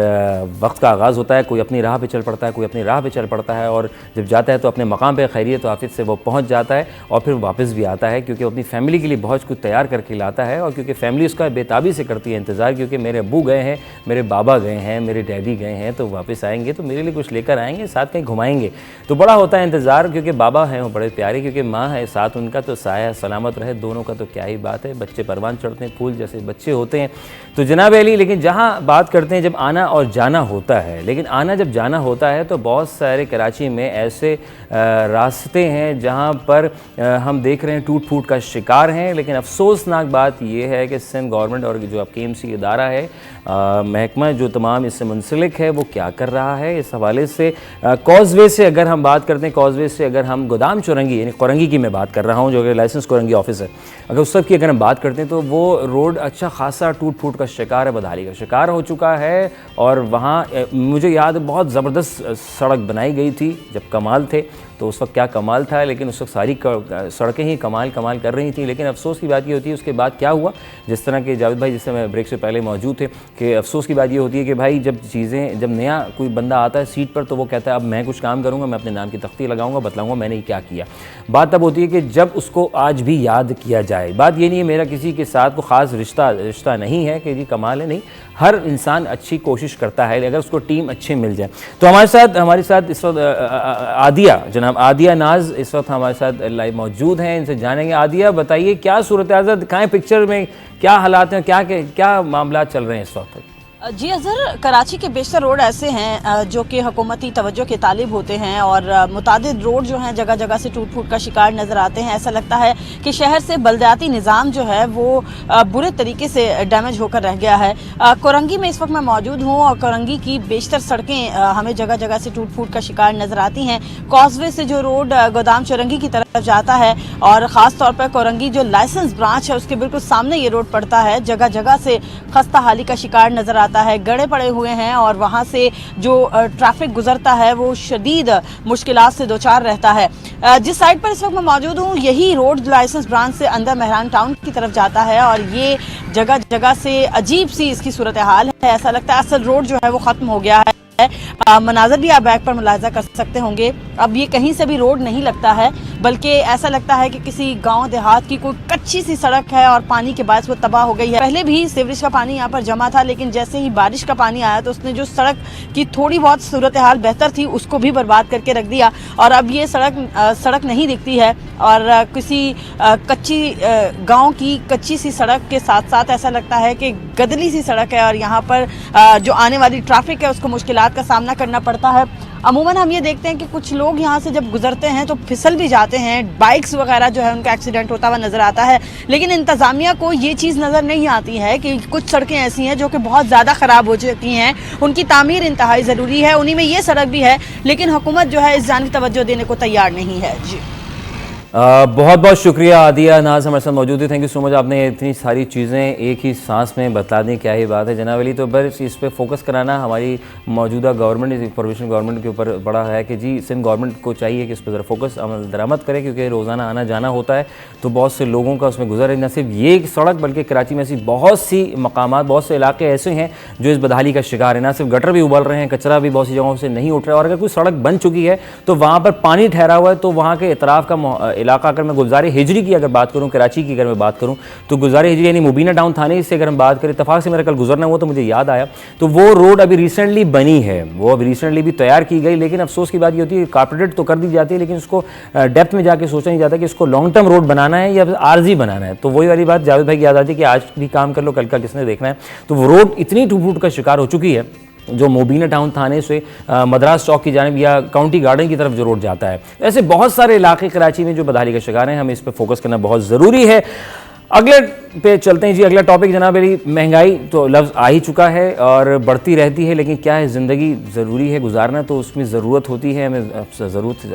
وقت کا آغاز ہوتا ہے. کوئی اپنی راہ پہ چل پڑتا ہے، کوئی اپنی راہ پہ چل پڑتا ہے، اور جب جاتا ہے تو اپنے مقام پہ خیریت و عافیت سے وہ پہنچ جاتا ہے اور پھر واپس بھی آتا ہے، کیونکہ اپنی فیملی کے لیے بہت کچھ تیار کر کے لاتا ہے. اور کیونکہ فیملی اس کا بےتابی سے کرتی ہے انتظار، کیونکہ میرے ابو گئے ہیں، میرے بابا گئے ہیں، میرے ڈیڈی گئے ہیں، تو واپس آئیں گے تو میرے لیے کچھ لے کر آئیں گے، ساتھ کہیں گھمائیں گے. تو بڑا ہوتا ہے انتظار، کیونکہ بابا ہیں وہ بڑے پیارے، کیونکہ ماں ہے ساتھ ان کا تو سایہ سلامت رہے. دونوں کا تو کیا ہی بات ہے، بچے پروان چڑھتے ہیں، پھول جیسے بچے ہوتے ہیں. تو جناب علی، لیکن جہاں بات کرتے ہیں جب آنا اور جانا ہوتا ہے، لیکن آنا جب جانا ہوتا ہے تو بہت سارے کراچی میں ایسے راستے ہیں جہاں پر ہم دیکھ رہے ہیں ٹوٹ پھوٹ کا شکار ہیں. لیکن افسوسناک بات یہ ہے کہ سندھ گورنمنٹ اور جو آپ KMC ادارہ ہے، محکمہ جو تمام اس سے منسلک ہے، وہ کیا کر رہا ہے اس حوالے سے. کاز وے سے اگر ہم بات کرتے ہیں، کاز وے سے اگر ہم گودام چورنگی، یعنی قورنگی کی میں بات کر رہا ہوں جو کہ لائسنس قورنگی آفس ہے، اگر اس سب کی اگر ہم بات کرتے ہیں تو وہ روڈ اچھا خاصا ٹوٹ پھوٹ کا شکار ہے، بدحالی کا شکار ہو چکا ہے. اور وہاں مجھے یاد بہت زبردست سڑک بنائی گئی تھی جب کمال تھے، تو اس وقت کیا کمال تھا، لیکن اس وقت ساری سڑکیں ہی کمال کر رہی تھیں. لیکن افسوس کی بات یہ ہوتی ہے اس کے بعد کیا ہوا، جس طرح کہ جاوید بھائی جس سے میں بریک سے پہلے موجود تھے، کہ افسوس کی بات یہ ہوتی ہے کہ بھائی جب نیا کوئی بندہ آتا ہے سیٹ پر تو وہ کہتا ہے اب میں کچھ کام کروں گا، میں اپنے نام کی تختی لگاؤں گا، بتلاؤں گا میں نے کیا کیا. بات تب ہوتی ہے کہ جب اس کو آج بھی یاد کیا جائے. بات یہ نہیں ہے میرا کسی کے ساتھ کوئی خاص رشتہ نہیں ہے کہ جی کمال ہے، نہیں، ہر انسان اچھی کوشش کرتا ہے اگر اس کو ٹیم اچھے مل جائے. تو ہمارے ساتھ اس وقت عادیہ جناب جناب عادیہ ناز اس وقت ہمارے ساتھ لائیو موجود ہیں، ان سے جانیں گے۔ عادیہ بتائیے کیا صورتحال دکھائیں پکچر میں، کیا حالات ہیں، کیا معاملات چل رہے ہیں اس وقت؟ جی اظہر، کراچی کے بیشتر روڈ ایسے ہیں جو کہ حکومتی توجہ کے طالب ہوتے ہیں، اور متعدد روڈ جو ہیں جگہ جگہ سے ٹوٹ پھوٹ کا شکار نظر آتے ہیں۔ ایسا لگتا ہے کہ شہر سے بلدیاتی نظام جو ہے وہ برے طریقے سے ڈیمیج ہو کر رہ گیا ہے۔ کورنگی میں اس وقت میں موجود ہوں، اور کورنگی کی بیشتر سڑکیں ہمیں جگہ جگہ سے ٹوٹ پھوٹ کا شکار نظر آتی ہیں۔ کازوے سے جو روڈ گودام چورنگی کی طرف جاتا ہے، اور خاص طور پر کورنگی جو لائسنس برانچ ہے اس کے بالکل سامنے یہ روڈ پڑتا ہے، جگہ جگہ سے خستہ حالی کا شکار نظر آتا ہے، گڑے پڑے ہوئے ہیں، اور وہاں سے جو ٹریفک گزرتا ہے وہ شدید مشکلات سے دوچار رہتا ہے۔ جس سائٹ پر اس وقت میں موجود ہوں یہی روڈ لائسنس برانچ سے اندر مہران ٹاؤن کی طرف جاتا ہے، اور یہ جگہ جگہ سے عجیب سی اس کی صورتحال ہے۔ ایسا لگتا ہے اصل روڈ جو ہے وہ ختم ہو گیا ہے۔ مناظر بھی آپ بیک پر ملاحظہ کر سکتے ہوں گے، اب یہ کہیں سے بھی روڈ نہیں لگتا ہے، بلکہ ایسا لگتا ہے کہ کسی گاؤں دیہات کی کوئی کچی سی سڑک ہے اور پانی کے باعث وہ تباہ ہو گئی ہے۔ پہلے بھی سیوریج کا پانی یہاں پر جمع تھا، لیکن جیسے ہی بارش کا پانی آیا تو اس نے جو سڑک کی تھوڑی بہت صورتحال بہتر تھی اس کو بھی برباد کر کے رکھ دیا، اور اب یہ سڑک نہیں دکھتی ہے، اور کسی کچی گاؤں کی کچی سی سڑک کے ساتھ ساتھ ایسا لگتا ہے کہ گدلی سی سڑک ہے، اور یہاں پر جو آنے والی ٹریفک ہے اس کو مشکلات کا سامنا کرنا پڑتا ہے۔ عموماً ہم یہ دیکھتے ہیں کہ کچھ لوگ یہاں سے جب گزرتے ہیں تو پھسل بھی جاتے ہیں، بائکس وغیرہ جو ہے ان کا ایکسیڈنٹ ہوتا ہوا نظر آتا ہے، لیکن انتظامیہ کو یہ چیز نظر نہیں آتی ہے کہ کچھ سڑکیں ایسی ہیں جو کہ بہت زیادہ خراب ہو چکی ہیں، ان کی تعمیر انتہائی ضروری ہے، انہی میں یہ سڑک بھی ہے، لیکن حکومت جو ہے اس جانب توجہ دینے کو تیار نہیں ہے۔ جی بہت بہت شکریہ عادیہ ناز ہمارے ساتھ موجود ہے، تھینک یو سو مچ، آپ نے اتنی ساری چیزیں ایک ہی سانس میں بتا دیں، کیا ہی بات ہے جناب علی۔ تو بس اس پہ فوکس کرانا ہماری موجودہ گورنمنٹ، پروویشنل گورنمنٹ کے اوپر بڑا ہے کہ جی سندھ گورنمنٹ کو چاہیے کہ اس پہ ذرا فوکس عمل درآمد کرے، کیونکہ روزانہ آنا جانا ہوتا ہے تو بہت سے لوگوں کا اس میں گزر ہے۔ نہ صرف یہ سڑک بلکہ کراچی میں ایسی بہت سی مقامات، بہت سے علاقے ایسے ہیں جو اس بدحالی کا شکار ہیں، نہ صرف گٹر بھی ابل رہے ہیں، کچرا بھی بہت سی جگہوں سے نہیں اٹھ رہا ہے، اور اگر کوئی سڑک بن چکی ہے تو وہاں پر پانی ٹھہرا ہوا ہے تو وہاں کے اطراف کا علاقہ، اگر میں گلزار ہجری کی اگر بات کروں، کراچی کی اگر میں بات کروں تو گلزار ہجری یعنی مبینہ ٹاؤن تھانے سے اگر ہم بات کریں، اتفاق سے میرا کل گزرنا ہوا تو مجھے یاد آیا، تو وہ روڈ ابھی ریسنٹلی بنی ہے، وہ ابھی ریسنٹلی بھی تیار کی گئی، لیکن افسوس کی بات یہ ہوتی ہے کہ کارپوریٹ تو کر دی جاتی ہے لیکن اس کو ڈیپتھ میں جا کے سوچا نہیں جاتا کہ اس کو لانگ ٹرم روڈ بنانا ہے یا عارضی بنانا ہے۔ تو وہی والی بات جاوید بھائی کی یاد آتی ہے کہ آج بھی کام کر لو، کل کا کس نے دیکھنا ہے۔ تو وہ روڈ اتنی ٹوٹ پھوٹ کا شکار ہو چکی ہے جو مبینہ ٹاؤن تھانے سے مدراس چوک کی جانب یا کاؤنٹی گارڈن کی طرف جو روڈ جاتا ہے، ایسے بہت سارے علاقے کراچی میں جو بدحالی کا شکار ہیں، ہمیں اس پہ فوکس کرنا بہت ضروری ہے۔ اگلے پہ چلتے ہیں جی، اگلا ٹاپک جناب علی، مہنگائی تو لفظ آ ہی چکا ہے اور بڑھتی رہتی ہے، لیکن کیا ہے زندگی ضروری ہے گزارنا تو اس میں ضرورت ہوتی ہے، ہمیں ضرورت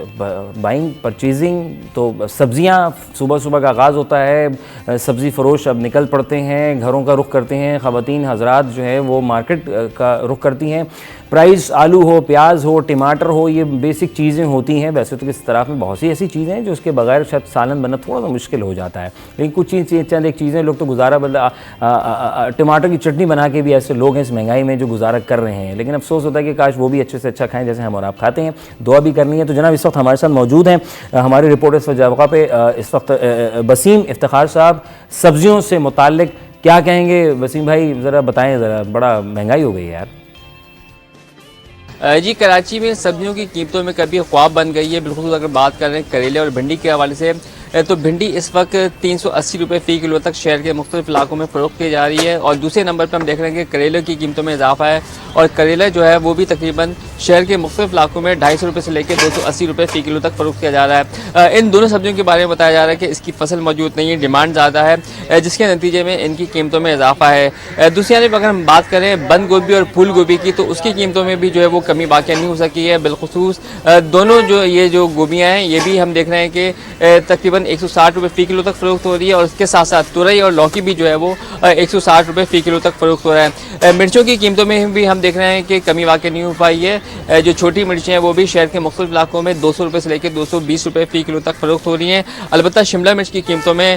بائنگ پرچیزنگ، تو سبزیاں صبح صبح کا آغاز ہوتا ہے، سبزی فروش اب نکل پڑتے ہیں، گھروں کا رخ کرتے ہیں، خواتین حضرات جو ہے وہ مارکیٹ کا رخ کرتی ہیں، پرائز آلو ہو، پیاز ہو، ٹماٹر ہو، یہ بیسک چیزیں ہوتی ہیں۔ ویسے تو اس طرح میں بہت سی ایسی چیزیں ہیں جو اس کے بغیر شاید سالن بننا تھوڑا سا مشکل ہو جاتا ہے، لیکن کچھ چند ایک چیزیں لوگ تو گزارا ٹماٹر کی چٹنی بنا کے بھی ایسے لوگ ہیں اس مہنگائی میں جو گزارا کر رہے ہیں، لیکن افسوس ہوتا ہے کہ کاش وہ بھی اچھے سے اچھا کھائیں جیسے ہم اور آپ کھاتے ہیں۔ دعا بھی کرنی ہے۔ تو جناب اس وقت ہمارے ساتھ موجود ہیں ہمارے رپورٹر اس جگہ پہ اس وقت وسیم افتخار صاحب، سبزیوں سے متعلق کیا کہیں گے وسیم بھائی؟ ذرا بتائیں، ذرا بڑا مہنگائی ہو گئی ہے یار۔ جی کراچی میں سبزیوں کی قیمتوں میں کبھی خواب بن گئی ہے، بالخصوص اگر بات کر رہے ہیں کریلے اور بھنڈی کے حوالے سے تو بھنڈی اس وقت 380 روپے فی کلو تک شہر کے مختلف علاقوں میں فروخت کی جا رہی ہے، اور دوسرے نمبر پر ہم دیکھ رہے ہیں کہ کریلے کی قیمتوں میں اضافہ ہے، اور کریلا جو ہے وہ بھی تقریباً شہر کے مختلف علاقوں میں 250 روپے سے لے کے 280 روپے فی کلو تک فروخت کیا جا رہا ہے۔ ان دونوں سبزیوں کے بارے میں بتایا جا رہا ہے کہ اس کی فصل موجود نہیں ہے، ڈیمانڈ زیادہ ہے، جس کے نتیجے میں ان کی قیمتوں میں اضافہ ہے۔ دوسری جانب اگر ہم بات کریں بند گوبھی اور پھول گوبھی کی تو اس کی قیمتوں میں بھی جو ہے وہ کمی واقع نہیں ہو سکی ہے، بالخصوص دونوں یہ جو گوبھیاں ہیں یہ بھی ہم دیکھ رہے ہیں کہ تقریباً 160 روپے فی کلو تک فروخت ہو رہی ہے، اور اس کے ساتھ ساتھ تورئی اور لوکی بھی جو ہے وہ 160 روپے فی کلو تک فروخت ہو رہا ہے۔ مرچوں کی قیمتوں میں بھی ہم دیکھ رہے ہیں کہ کمی واقع نہیں ہو پائی ہے، جو چھوٹی مرچیں ہیں وہ بھی شہر کے مختلف علاقوں میں 200 روپے سے لے کے 220 روپے فی کلو تک فروخت ہو رہی ہیں۔ البتہ شملہ مرچ کی قیمتوں میں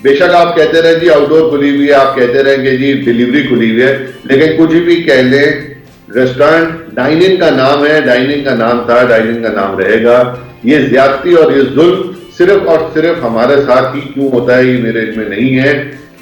بے شک آپ کہتے رہیں جی آؤٹ ڈور کھلی ہوئی ہے, آپ کہتے رہیں کہ جی ڈیلیوری کھلی ہوئی ہے, لیکن کچھ بھی کہہ لیں, ریسٹورینٹ ڈائننگ کا نام ہے, ڈائننگ کا نام تھا, ڈائننگ کا نام رہے گا. یہ زیادتی اور یہ ظلم صرف اور صرف ہمارے ساتھ ہی کیوں ہوتا ہے یہ میرے علم میں نہیں ہے,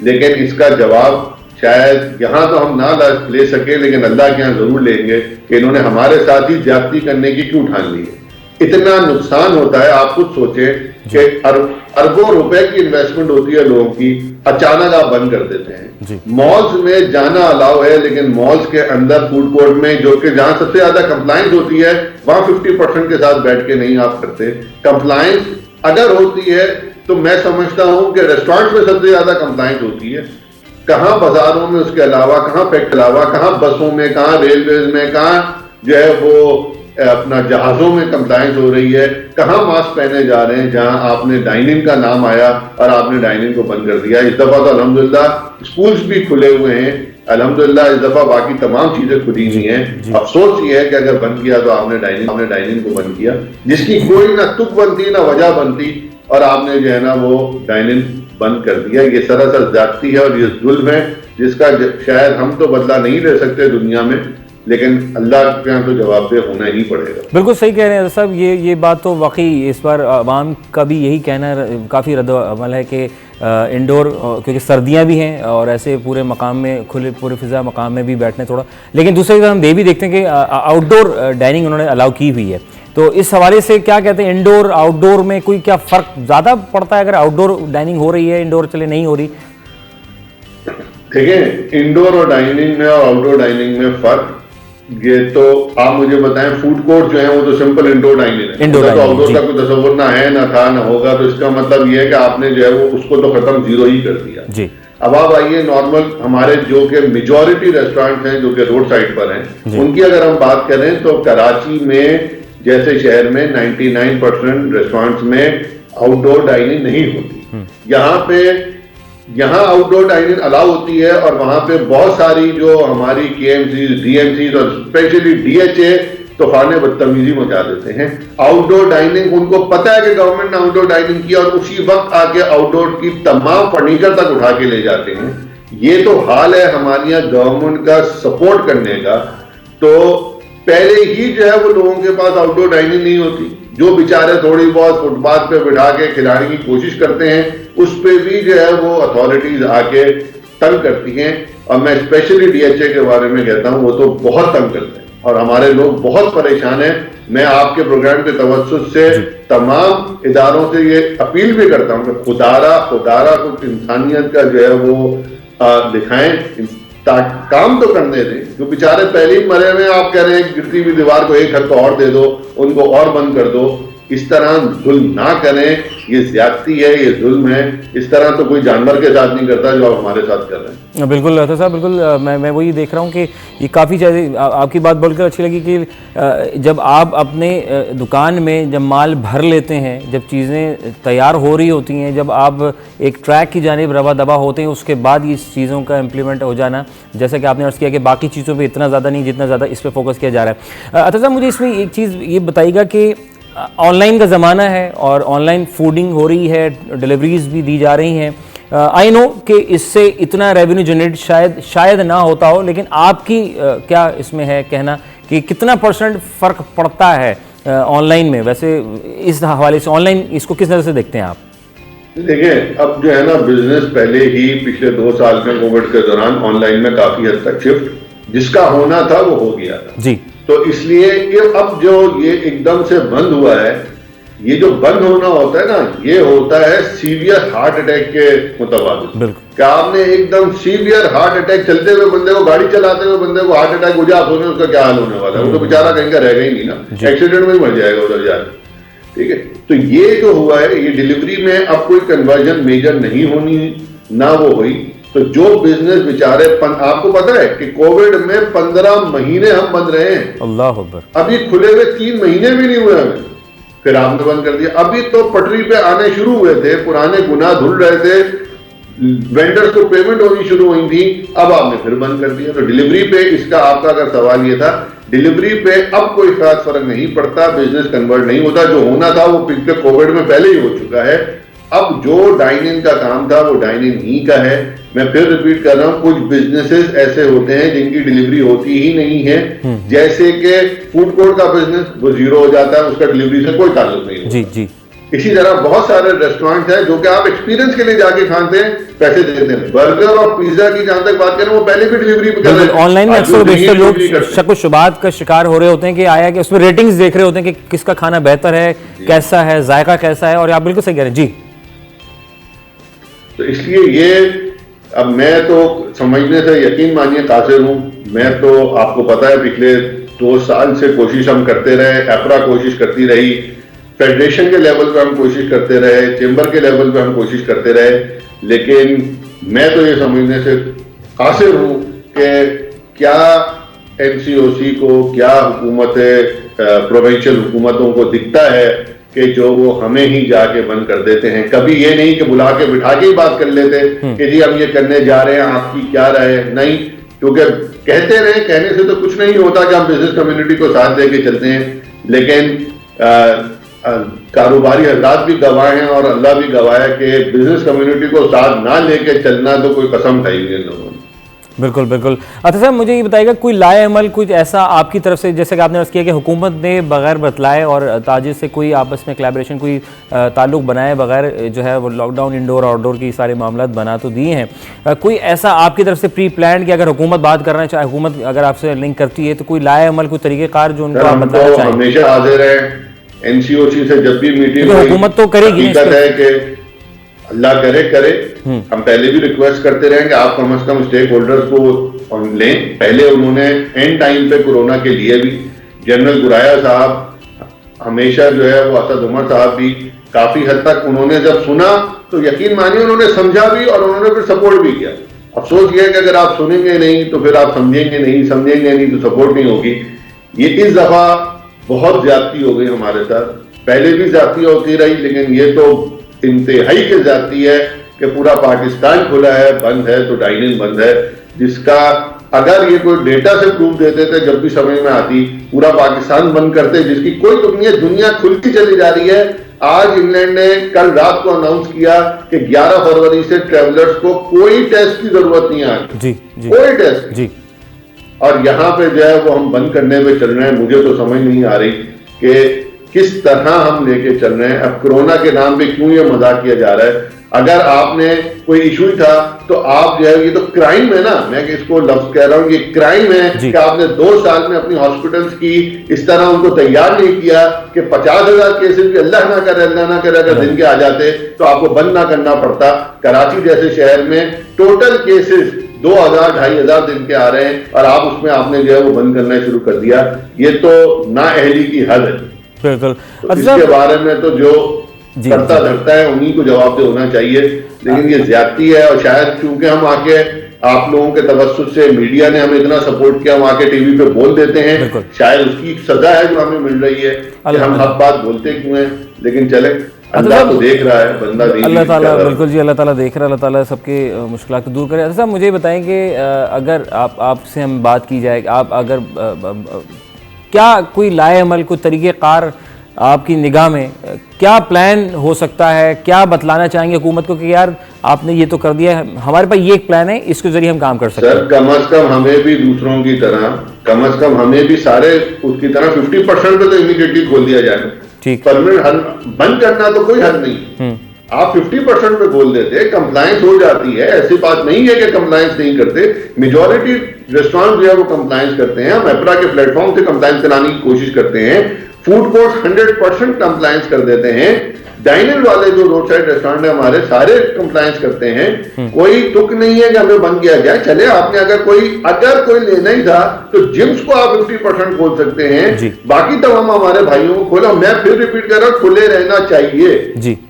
لیکن اس کا جواب شاید یہاں تو ہم نہ لے سکے لیکن اللہ کے یہاں ضرور لیں گے کہ انہوں نے ہمارے ساتھ ہی زیادتی کرنے کی کیوں ٹھان لی ہے. اتنا نقصان ہوتا ہے, آپ خود سوچیں کہ اربوں روپے کی انویسٹمنٹ ہوتی ہے لوگوں کی, اچانک آپ بند کر دیتے ہیں. مالز میں جانا الاؤ ہے, لیکن مالز کے اندر فوڈ کورٹ میں جو کہ جہاں سب سے زیادہ کمپلائنس ہوتی ہے وہاں 50% کے ساتھ بیٹھ کے نہیں آپ کرتے. کمپلائنس اگر ہوتی ہے تو میں سمجھتا ہوں کہ ریسٹورینٹس میں سب سے زیادہ کمپلائنس ہوتی ہے, کہاں بازاروں میں اس کے علاوہ, کہاں فیکٹ کے علاوہ, کہاں بسوں میں, کہاں ریلویز میں, کہاں جو ہے وہ اپنا جہازوں میں کمپلائنس ہو رہی ہے, کہاں ماسک پہنے جا رہے ہیں جہاں آپ نے ڈائننگ کا نام آیا اور آپ نے ڈائننگ کو بند کر دیا. اس دفعہ تو الحمدللہ اسکولز بھی کھلے ہوئے ہیں, الحمدللہ اس دفعہ باقی تمام چیزیں کھلی ہوئی ہیں. افسوس یہ ہے کہ اگر بند کیا تو آپ نے ڈائننگ کو بند کیا جس کی کوئی نہ تک بنتی نہ وجہ بنتی, اور آپ نے جو ہے نا وہ ڈائننگ بند کر دیا. یہ سراسر زیادتی ہے اور یہ ظلم ہے جس کا شاید ہم تو بدلہ نہیں لے سکتے دنیا میں, لیکن اللہ کے یہاں تو جواب دہ ہونا ہی پڑے گا. بالکل صحیح کہہ رہے ہیں صاحب, یہ بات تو واقعی اس بار عوام کا بھی یہی کہنا کافی رد عمل ہے کہ انڈور, کیونکہ سردیاں بھی ہیں اور ایسے پورے مقام میں کھلے پورے فضا مقام میں بھی بیٹھنے تھوڑا, لیکن دوسری طرف ہم یہ بھی دیکھتے ہیں کہ آؤٹ ڈور ڈائننگ انہوں نے الاؤ کی ہوئی ہے. تو اس حوالے سے کیا کہتے ہیں, انڈور آؤٹ ڈور میں کوئی کیا فرق زیادہ پڑتا ہے اگر آؤٹ ڈور ڈائننگ ہو رہی ہے, انڈور چلے نہیں ہو رہی؟ دیکھیں انڈور اور ڈائننگ میں اور آؤٹ ڈور ڈائننگ میں فرق, یہ تو آپ مجھے بتائیں, فوڈ کورٹ جو ہیں وہ تو سمپل انڈور ڈائننگ ہے, تو آؤٹ ڈور کا کوئی تصور نہ ہے نہ تھا نہ ہوگا, تو اس کا مطلب یہ ہے کہ آپ نے جو ہے وہ اس کو تو ختم زیرو ہی کر دیا. جی اب آپ آئیے نارمل ہمارے جو کہ میجورٹی ریسٹورینٹس ہیں جو کہ روڈ سائڈ پر ہیں, ان کی اگر ہم بات کریں تو کراچی میں جیسے شہر میں 99% ریسٹورینٹس میں آؤٹ ڈور ڈائننگ نہیں ہوتی. یہاں آؤٹ ڈور ڈائننگ الاؤ ہوتی ہے, اور وہاں پہ بہت ساری جو ہماری K M Cs, D M Cs اور اسپیشلی ڈی ایچ اے طوفان بدتمیزی مچا دیتے ہیں. آؤٹ ڈور ڈائننگ ان کو پتہ ہے کہ گورنمنٹ نے آؤٹ ڈور ڈائننگ کیا اور اسی وقت آ کے آؤٹ ڈور کی تمام فرنیچر تک اٹھا کے لے جاتے ہیں. یہ تو حال ہے ہمارے یہاں گورنمنٹ کا سپورٹ کرنے کا, تو پہلے ہی جو ہے وہ لوگوں کے پاس آؤٹ ڈور ڈائننگ نہیں ہوتی. جو بیچارے تھوڑی بہت فٹ پاتھ پہ بٹھا کے کھلانے کی کوشش کرتے ہیں اس پہ بھی جو ہے وہ اتھارٹیز آ کے تنگ کرتی ہیں, اور میں اسپیشلی ڈی ایچ اے کے بارے میں کہتا ہوں, وہ تو بہت تنگ کرتے ہیں اور ہمارے لوگ بہت پریشان ہیں. میں آپ کے پروگرام کے توسط سے تمام اداروں سے یہ اپیل بھی کرتا ہوں کہ خدارہ کچھ انسانیت کا جو ہے وہ دکھائیں, کام تو کرنے دیں. جو بیچارے پہلے ہی مرے ہوئے, آپ کہہ رہے ہیں گرتی ہوئی دیوار کو ایک ہتھ اور دے دو, ان کو اور بند کر دو. اس طرح ظلم نہ کریں, یہ زیادتی ہے, یہ ظلم ہے. اس طرح تو کوئی جانور کے ساتھ نہیں کرتا جو آپ ہمارے ساتھ کر رہے ہیں. بالکل عطا صاحب, بالکل میں وہی دیکھ رہا ہوں کہ یہ کافی چیزیں آپ کی بات بول کر اچھی لگی کہ جب آپ اپنے دکان میں جب مال بھر لیتے ہیں, جب چیزیں تیار ہو رہی ہوتی ہیں, جب آپ ایک ٹریک کی جانب روا دبا ہوتے ہیں, اس کے بعد اس چیزوں کا امپلیمنٹ ہو جانا, جیسا کہ آپ نے عرض کیا کہ باقی چیزوں پہ اتنا زیادہ نہیں جتنا زیادہ اس پہ فوکس کیا جا رہا ہے. عطا صاحب مجھے اس میں ایک چیز یہ بتائیے گا کہ آن لائن کا زمانہ ہے اور آن لائن فوڈنگ ہو رہی ہے, ڈیلیوریز بھی دی جا رہی ہیں. آئی نو کہ اس سے اتنا ریونیو جنریٹ شاید نہ ہوتا ہو, لیکن آپ کی کیا اس میں ہے کہنا کہ کتنا پرسنٹ فرق پڑتا ہے آن لائن میں؟ ویسے اس حوالے سے آن لائن اس کو کس طرح سے دیکھتے ہیں آپ؟ دیکھیں اب جو ہے نا بزنس پہلے ہی پچھلے 2 سال میں کووڈ کے دوران آن لائن میں کافی حد تک شفٹ جس کا ہونا تھا وہ ہو گیا تھا. جی, تو اس لیے کہ اب جو یہ ایک دم سے بند ہوا ہے, یہ جو بند ہونا ہوتا ہے نا, یہ ہوتا ہے سیویئر ہارٹ اٹیک کے متبادل. کہ آپ نے ایک دم سیویئر ہارٹ اٹیک چلتے ہوئے بندے کو, گاڑی چلاتے ہوئے بندے کو ہارٹ اٹیک ہو جائے, آپ سوچیں اس کا کیا حال ہونے والا ہے. وہ تو بیچارہ کہیں کا رہ گا ہی نہیں نا, ایکسیڈنٹ میں ہی مر جائے گا ادھر جا کے. ٹھیک ہے, تو یہ جو ہوا ہے, یہ ڈیلیوری میں اب کوئی کنورژن میجر نہیں ہونی, نہ وہ ہوئی. تو جو بزنس بیچارے, آپ کو پتا ہے کہ کووڈ میں 15 مہینے ہم بند رہے ہیں. اللہ اکبر. ابھی کھلے ہوئے 3 مہینے بھی نہیں ہوئے ہمیں, پھر آپ نے بند کر دیا. ابھی تو پٹری پہ آنے شروع ہوئے تھے, پرانے گناہ دھل رہے تھے, وینڈرز کو پیمنٹ ہونی شروع ہوئی تھی, اب آپ نے پھر بند کر دیا. تو ڈیلیوری پہ اس کا آپ کا اگر سوال یہ تھا, ڈیلیوری پہ اب کوئی خاص فرق نہیں پڑتا, بزنس کنورٹ نہیں ہوتا. جو ہونا تھا وہ پچھلے کووڈ میں پہلے ہی ہو چکا ہے. اب جو ڈائن ان کا کام تھا وہ ڈائن ان ہی کا ہے. میں پھر ریپیٹ کر رہا ہوں, کچھ بزنسز ایسے ہوتے ہیں جن کی ڈیلیوری ہوتی ہی نہیں ہے, جیسے کہ فوڈ کورٹ کا بزنس وہ زیرو ہو جاتا ہے, اس کا ڈیلیوری سے کوئی تعلق نہیں ہوتا. جی. اسی طرح بہت سارے ریسٹورینٹ ہیں جو کہ آپ ایکسپیرینس کے لیے جا کے کھاتے ہیں, پیسے دیتے ہیں. برگر اور پیزا کی جہاں تک بات کریں وہ پہلے بھی ڈیلیوری پہ کر رہے ہیں. آن لائن میں اکثر بیشتر لوگ شک و شبہات کا شکار ہو رہے ہوتے ہیں کہ آیا کہ اس میں ریٹنگز دیکھ رہے ہوتے ہیں کہ کس کا کھانا بہتر ہے, کیسا ہے, ذائقہ کیسا ہے, اور آپ بالکل صحیح کہہ رہے ہیں. جی تو اس لیے یہ اب میں تو سمجھنے سے یقین مانیے قاصر ہوں. میں تو آپ کو پتا ہے پچھلے 2 سال سے کوشش ہم کرتے رہے, ایپرا کوشش کرتی رہی, فیڈریشن کے لیول پہ ہم کوشش کرتے رہے, چیمبر کے لیول پہ ہم کوشش کرتے رہے, لیکن میں تو یہ سمجھنے سے قاصر ہوں کہ کیا این سی او سی کو, کیا حکومت پروونشل حکومتوں کو دکھتا ہے کہ جو وہ ہمیں ہی جا کے بند کر دیتے ہیں. کبھی یہ نہیں کہ بلا کے بٹھا کے ہی بات کر لیتے کہ جی ہم یہ کرنے جا رہے ہیں, آپ کی کیا رائے ہے. نہیں, کیونکہ کہتے رہے, کہنے سے تو کچھ نہیں ہوتا کہ ہم بزنس کمیونٹی کو ساتھ دے کے چلتے ہیں, لیکن کاروباری حضرات بھی گواہ ہیں اور اللہ بھی گواہ ہے کہ بزنس کمیونٹی کو ساتھ نہ لے کے چلنا تو کوئی قسم کھائی گے لوگوں نے. بالکل بالکل. اچھا صاحب مجھے یہ بتائیے گا کوئی لائے عمل کچھ ایسا آپ کی طرف سے, جیسے کہ آپ نے عرض کیا کہ حکومت نے بغیر بتلائے اور تاجر سے کوئی آپس میں کلیبریشن, کوئی تعلق بنائے بغیر جو ہے وہ لاک ڈاؤن انڈور آؤٹ ڈور کی سارے معاملات بنا تو دیے ہیں, کوئی ایسا آپ کی طرف سے پری پلانڈ کہ اگر حکومت بات کرنا چاہے, حکومت اگر آپ سے لنک کرتی ہے تو کوئی لائے عمل, کوئی طریقہ کار جو ان کو آپ بتانا چاہیں؟ ہمیشہ حاضر ہیں این سی او سی سے جب بھی میٹنگ حکومت تو کرے گی, ہے کہ اللہ کرے. ہم پہلے بھی ریکویسٹ کرتے رہے کہ آپ کم از کم اسٹیک ہولڈرز کو لیں. پہلے انہوں نے اینڈ ٹائم پہ کورونا کے لیے بھی جنرل گرایا صاحب, ہمیشہ جو ہے وہ اسد عمر صاحب بھی کافی حد تک انہوں نے جب سنا تو یقین مانیے انہوں نے سمجھا بھی اور انہوں نے پھر سپورٹ بھی کیا. افسوس یہ ہے کہ اگر آپ سنیں گے نہیں تو پھر آپ سمجھیں گے نہیں تو سپورٹ نہیں ہوگی. یہ اس دفعہ بہت زیادتی ہو گئی ہمارے ساتھ, پہلے بھی زیادتی ہوتی رہی, لیکن یہ تو انتہائی کی زیادتی ہے کہ پورا پاکستان کھلا ہے, بند ہے تو ڈائن ان بند ہے, جس کا اگر یہ کوئی ڈیٹا سے پروف دیتے تھے جب بھی سمجھ میں آتی, پورا پاکستان بند کرتے, جس کی کوئی دنیا کھلتی چلی جا رہی ہے. آج انگلینڈ نے کل رات کو اناؤنس کیا کہ 11 فروری سے ٹریولرز کو کوئی ٹیسٹ کی ضرورت نہیں آئی, کوئی ٹیسٹ. اور یہاں پہ جو ہے وہ ہم بند کرنے پہ چل رہے ہیں. مجھے تو سمجھ نہیں آ رہی کہ کس طرح ہم لے کے چل رہے ہیں. اب کورونا کے نام پہ کیوں یہ مذاق کیا جا رہا ہے؟ اگر آپ نے کوئی ایشو ہی تھا تو آپ جو ہے, یہ تو کرائم ہے نا, میں اس کو لفظ کہہ رہا ہوں, یہ کرائم ہے کہ آپ نے 2 سال میں اپنی ہاسپٹلز کی اس طرح ان کو تیار نہیں کیا کہ 50,000 کیسز بھی اللہ نہ کرے اگر دن کے آ جاتے تو آپ کو بند نہ کرنا پڑتا. کراچی جیسے شہر میں ٹوٹل کیسز 2,000-2,500 دن کے آ رہے ہیں اور آپ اس میں آپ نے جو ہے وہ بند کرنا شروع کر دیا. یہ تو نااہلی کی حد ہے. بالکل, اس کے بارے میں تو جو کرتا دھرتا ہے انہی کو جواب دہ ہونا چاہیے, لیکن یہ زیادتی ہے. اور شاید چونکہ ہم آ کے آپ لوگوں کے توسط سے, میڈیا نے ہمیں اتنا سپورٹ کیا, ہم آ کے ٹی وی پہ بول دیتے ہیں, شاید اس کی سزا ہے جو ہمیں مل رہی ہے کہ ہم حق بات بولتے کیوں ہیں. لیکن چلے, اللہ تو دیکھ رہا ہے, بندہ اللہ تعالیٰ, بالکل جی, اللہ تعالیٰ دیکھ رہا ہے, اللہ تعالیٰ سب کے مشکلات کو دور کرے. صاحب مجھے بتائیں کہ اگر آپ سے ہم بات کی جائے, آپ اگر کیا کوئی لائے عمل, کوئی طریقہ کار آپ کی نگاہ میں کیا پلان ہو سکتا ہے, کیا بتلانا چاہیں گے حکومت کو کہ یار آپ نے یہ تو کر دیا ہے, ہمارے پاس یہ ایک پلان ہے, اس کے ذریعے ہم کام کر سکتے ہیں؟ سر کم از کم ہمیں بھی دوسروں کی طرح, کم از کم ہمیں بھی سارے اس کی طرح 50% پہ تو امیڈیٹلی کھول دیا جائے. پرمنٹ بند کرنا تو کوئی حد نہیں, آپ 50% پہ کھول دیتے, کمپلائنس ہو جاتی ہے. ایسی بات نہیں ہے کہ کمپلائنس نہیں کرتے, میجورٹی ریسٹورینٹ جو ہے وہ کمپلائنس کرتے ہیں. ہم ایپرا کے پلیٹ فارم سے کمپلائنس کرانے کی کوشش کرتے ہیں. فوڈ کورٹ 100% کمپلائنس کر دیتے ہیں. ڈائن ان والے جو روڈ سائڈ ریسٹورینٹ ہیں ہمارے سارے کمپلائنس کرتے ہیں. کوئی تک نہیں ہے کہ ہمیں بند کیا جائے. چلے آپ نے اگر کوئی لینا ہی تھا تو جمس کو آپ 50% کھول سکتے ہیں, باقی تمام ہمارے بھائیوں کو کھولا. میں پھر ریپیٹ کر رہا ہوں, کھلے رہنا چاہیے,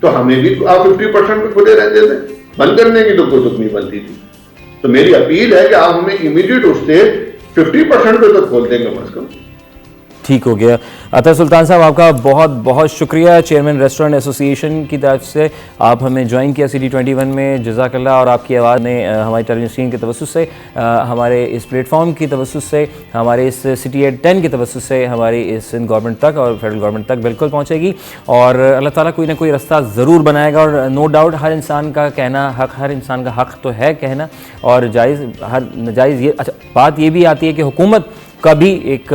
تو ہمیں بھی آپ 50% پہ کھلے رہنے دیتے. بند کرنے کی تو کوئی تک نہیں بنتی تھی. تو میری اپیل ہے کہ آپ ہمیں امیڈیٹ اس سے 50% پہ تو کھول دیں کم از کم. ٹھیک ہو گیا. عطا سلطان صاحب آپ کا بہت بہت شکریہ, چیئرمین ریسٹورنٹ ایسوسی ایشن کی طرف سے آپ ہمیں جوائن کیا City 21 میں, جزاک اللہ. اور آپ کی آواز نے ہماری ٹیلی ویژن اسکرین کے توسط سے, ہمارے اس پلیٹ فارم کی توسط سے, ہمارے اس City at 10 کی توسط سے ہماری اس گورنمنٹ تک اور فیڈرل گورنمنٹ تک بالکل پہنچے گی, اور اللہ تعالیٰ کوئی نہ کوئی رستہ ضرور بنائے گا. اور نو ڈاؤٹ ہر انسان کا کہنا حق, ہر انسان کا حق تو ہے کہنا, اور جائز ہر نجائز. یہ اچھا بات یہ بھی آتی ہے کہ حکومت کبھی ایک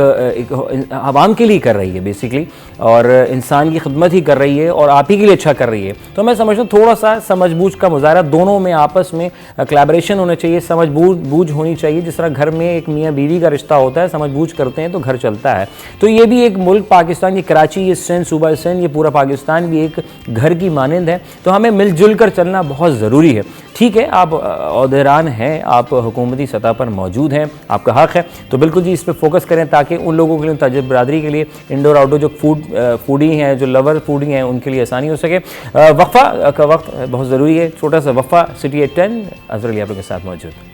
عوام کے لیے کر رہی ہے بیسیکلی, اور انسان کی خدمت ہی کر رہی ہے, اور آپ ہی کے لیے اچھا کر رہی ہے. تو میں سمجھتا ہوں تھوڑا سا سمجھ بوجھ کا مظاہرہ, دونوں میں آپس میں کلیبریشن ہونا چاہیے, سمجھ بوجھ ہونی چاہیے. جس طرح گھر میں ایک میاں بیوی کا رشتہ ہوتا ہے, سمجھ بوجھ کرتے ہیں تو گھر چلتا ہے. تو یہ بھی ایک ملک پاکستان, یہ کراچی, یہ سندھ, صوبہ سندھ, یہ پورا پاکستان بھی ایک گھر کی مانند ہے. تو ہمیں مل جل کر چلنا بہت ضروری ہے. ٹھیک ہے, آپ عہدیدار ہیں, آپ حکومتی سطح پر موجود ہیں, آپ کا حق ہے, تو بالکل جی اس پہ فوکس کریں تاکہ ان لوگوں کے لیے, تاجر برادری کے لیے, انڈور آؤٹ ڈور جو فوڈی ہیں, جو لور فوڈی ہیں, ان کے لیے آسانی ہو سکے. وقفہ کا وقت بہت ضروری ہے, چھوٹا سا وقفہ. City at 10 اظہر علی آپ لوگوں کے ساتھ موجود.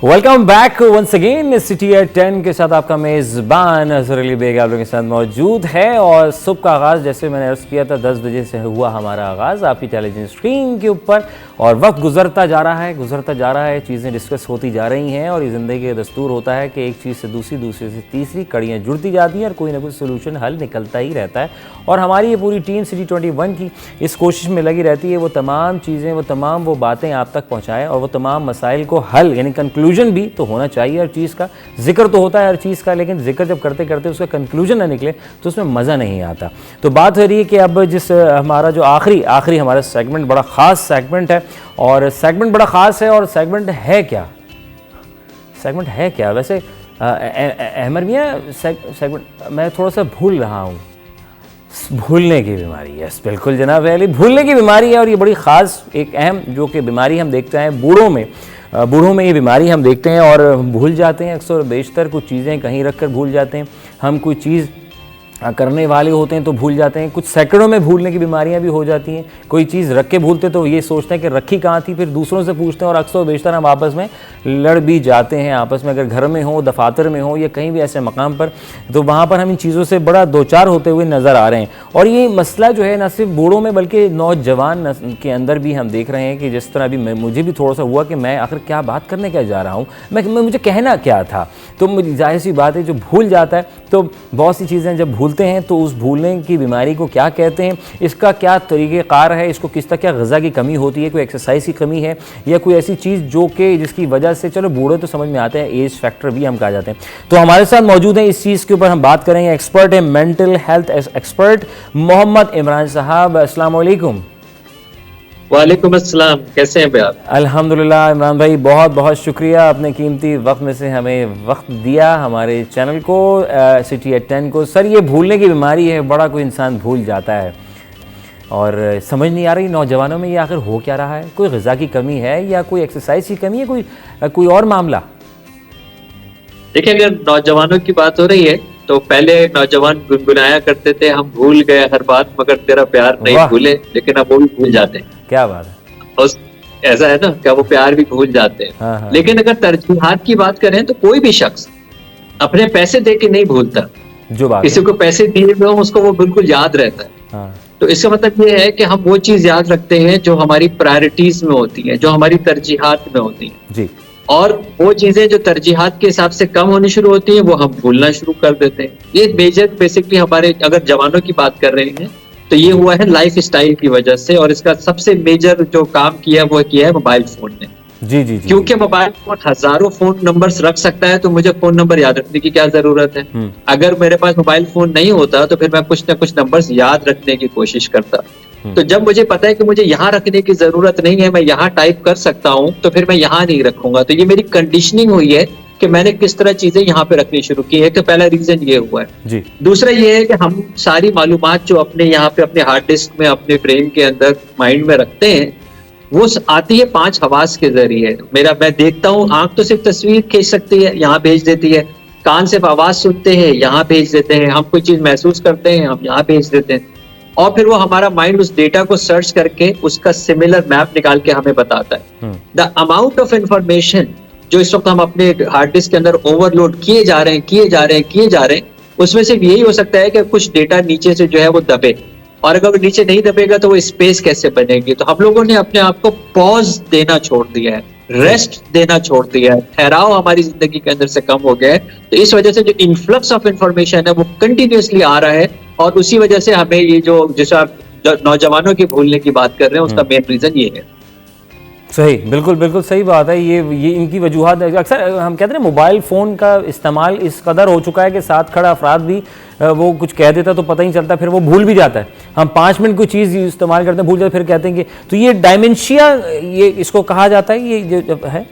Welcome back once again. City at 10 کے ساتھ آپ کا میزبان اظہر علی بیگ آپ لوگوں کے ساتھ موجود ہے. اور صبح کا آغاز جیسے میں نے عرض کیا تھا 10 بجے سے ہوا ہمارا آغاز آپ کی ٹیلی ویژن اسکرین کے اوپر, اور وقت گزرتا جا رہا ہے, چیزیں ڈسکس ہوتی جا رہی ہیں, اور یہ زندگی کا دستور ہوتا ہے کہ ایک چیز سے دوسری, دوسرے سے تیسری, کڑیاں جڑتی جاتی ہیں, اور کوئی نہ کوئی سولوشن حل نکلتا ہی رہتا ہے. اور ہماری یہ پوری ٹیم City 21 کی اس کوشش میں لگی رہتی ہے وہ تمام چیزیں, وہ تمام وہ باتیں آپ تک پہنچائیں, اور وہ تمام مسائل کو حل, یعنی کنکلوژن بھی تو ہونا چاہیے ہر چیز کا. ذکر تو ہوتا ہے ہر چیز کا, لیکن ذکر جب کرتے کرتے اس کا کنکلوژن نہ نکلے تو اس میں مزہ نہیں آتا. تو بات ہو رہی ہے کہ اب جس ہمارا جو آخری ہمارا سیگمنٹ بڑا خاص سیگمنٹ ہے, اور سیگمنٹ بڑا خاص ہے, اور سیگمنٹ ہے کیا ویسے احمد میاں, سیگمنٹ میں تھوڑا سا بھول رہا ہوں. بھولنے کی بیماری, یس بالکل جناب علی, بھولنے کی بیماری ہے. اور یہ بڑی خاص ایک اہم جو کہ بیماری ہم دیکھتے ہیں بوڑھوں میں یہ بیماری ہم دیکھتے ہیں, اور بھول جاتے ہیں اکثر و بیشتر. کچھ چیزیں کہیں رکھ کر بھول جاتے ہیں, ہم کوئی چیز کرنے والے ہوتے ہیں تو بھول جاتے ہیں. کچھ سیکنڈوں میں بھولنے کی بیماریاں بھی ہو جاتی ہیں. کوئی چیز رکھ کے بھولتے تو یہ سوچتے ہیں کہ رکھی کہاں تھی, پھر دوسروں سے پوچھتے ہیں, اور اکثر و بیشتر ہم آپس میں لڑ بھی جاتے ہیں. آپس میں اگر گھر میں ہو, دفاتر میں ہو, یا کہیں بھی ایسے مقام پر, تو وہاں پر ہم ان چیزوں سے بڑا دوچار ہوتے ہوئے نظر آ رہے ہیں. اور یہ مسئلہ جو ہے نہ صرف بوڑھوں میں بلکہ نوجوان کے اندر بھی ہم دیکھ رہے ہیں کہ جس طرح ابھی مجھے بھی تھوڑا سا ہوا کہ میں آخر کیا بات کرنے کیا جا رہا ہوں, مجھے کہنا کیا تھا. تو ظاہر سی بات ہے جو بھول جاتا ہے, تو بہت سی چیزیں جب بھولتے ہیں تو اس بھولنے کی بیماری کو کیا کہتے ہیں, اس کا کیا طریقہ کار ہے, اس کو کس طرح کیا غذا کی کمی ہوتی ہے, کوئی ایکسرسائز کی کمی ہے, یا کوئی ایسی چیز جو کہ جس کی وجہ سے, چلو بوڑھے تو سمجھ میں آتے ہیں, ایج فیکٹر بھی ہم کہا جاتے ہیں. تو ہمارے ساتھ موجود ہیں اس چیز کے اوپر ہم بات کریں گے, ایکسپرٹ ہے mental health expert Muhammad Imran صاحب. السلام علیکم. وعلیکم السلام, کیسے ہیں آپ؟ الحمدللہ عمران بھائی, بہت بہت شکریہ, اپنے قیمتی وقت میں سے ہمیں وقت دیا ہمارے چینل کو, City at 10 کو. سر یہ بھولنے کی بیماری ہے, بڑا کوئی انسان بھول جاتا ہے, اور سمجھ نہیں آ رہی نوجوانوں میں یہ آخر ہو کیا رہا ہے. کوئی غذا کی کمی ہے, یا کوئی ایکسرسائز کی کمی ہے, کوئی اور معاملہ؟ دیکھیں, اگر نوجوانوں کی بات ہو رہی ہے تو پہلے نوجوان گنگنایا کرتے تھے, ہم بھول گئے ہر بات مگر تیرا پیار نہیں بھولے, لیکن اب وہ بھی بھول جاتے ہیں. کیا بات ہے, ایسا ہے نا کہ وہ پیار بھی بھول جاتے ہیں. لیکن اگر ترجیحات کی بات کریں تو کوئی بھی شخص اپنے پیسے دے کے نہیں بھولتا. جو بات کسی کو پیسے دیے ہوئے ہوں اس کو وہ بالکل یاد رہتا ہے. تو اس کا مطلب یہ ہے کہ ہم وہ چیز یاد رکھتے ہیں جو ہماری پرائرٹیز میں ہوتی ہیں, جو ہماری ترجیحات میں ہوتی ہیں جی, اور وہ چیزیں جو ترجیحات کے حساب سے کم ہونی شروع ہوتی ہیں وہ ہم بھولنا شروع کر دیتے ہیں. یہ میجر بیسکلی ہمارے اگر جوانوں کی بات کر رہے ہیں تو یہ ہوا ہے لائف اسٹائل کی وجہ سے, اور اس کا سب سے میجر جو کام کیا وہ کیا ہے موبائل فون نے. جی جی, کیونکہ موبائل فون ہزاروں فون نمبرز رکھ سکتا ہے, تو مجھے فون نمبر یاد رکھنے کی کیا ضرورت ہے. اگر میرے پاس موبائل فون نہیں ہوتا تو پھر میں کچھ نہ کچھ نمبرز یاد رکھنے کی کوشش کرتا. تو جب مجھے پتا ہے کہ مجھے یہاں رکھنے کی ضرورت نہیں ہے, میں یہاں ٹائپ کر سکتا ہوں, تو پھر میں یہاں نہیں رکھوں گا. تو یہ میری کنڈیشننگ ہوئی ہے کہ میں نے کس طرح چیزیں یہاں پہ رکھنی شروع کی ہے. تو پہلا ریزن یہ ہوا ہے. جی, دوسرا یہ ہے کہ ہم ساری معلومات جو اپنے یہاں پہ اپنے ہارڈ ڈسک میں, اپنے برین کے اندر, مائنڈ میں رکھتے ہیں, وہ آتی ہے 5 حواس کے ذریعے. میں دیکھتا ہوں, آنکھ تو صرف تصویر کھینچ سکتی ہے, یہاں بھیج دیتی ہے. کان صرف آواز سنتے ہیں, یہاں بھیج دیتے ہیں. ہم کوئی چیز محسوس کرتے ہیں, ہم یہاں بھیج دیتے ہیں. اور پھر وہ ہمارا مائنڈ اس ڈیٹا کو سرچ کر کے اس کا سملر میپ نکال کے ہمیں بتاتا ہے. دا اماؤنٹ آف انفارمیشن جو اس وقت ہم اپنے ہارڈ ڈسک کے اندر اوور لوڈ کیے جا رہے ہیں اس میں صرف یہی ہو سکتا ہے کہ کچھ ڈیٹا نیچے سے جو ہے وہ دبے, اور اگر وہ نیچے نہیں دبے گا تو وہ اسپیس کیسے بنے گی. تو ہم لوگوں نے اپنے آپ کو پاز دینا چھوڑ دیا ہے, ریسٹ دینا چھوڑ دیا ہے, ٹھہراؤ ہماری زندگی کے اندر سے کم ہو گیا ہے. تو اس وجہ سے جو انفلکس آف انفارمیشن ہے وہ کنٹینیوسلی آ رہا ہے, اور اسی وجہ سے ہمیں یہ جو جیسے آپ نوجوانوں کی بھولنے کی بات کر رہے ہیں اس کا مین ریزن یہ ہے. صحیح, بالکل صحیح بات ہے. یہ ان کی وجوہات اکثر ہم کہتے ہیں موبائل فون کا استعمال اس قدر ہو چکا ہے کہ ساتھ کھڑا افراد بھی وہ کچھ کہہ دیتا تو پتہ نہیں چلتا, پھر وہ بھول بھی جاتا ہے. ہم 5 منٹ کوئی چیز استعمال کرتے ہیں بھول جاتے, پھر کہتے ہیں کہ تو یہ ڈائمنشیا یہ اس کو کہا جاتا ہے, یہ جو ہے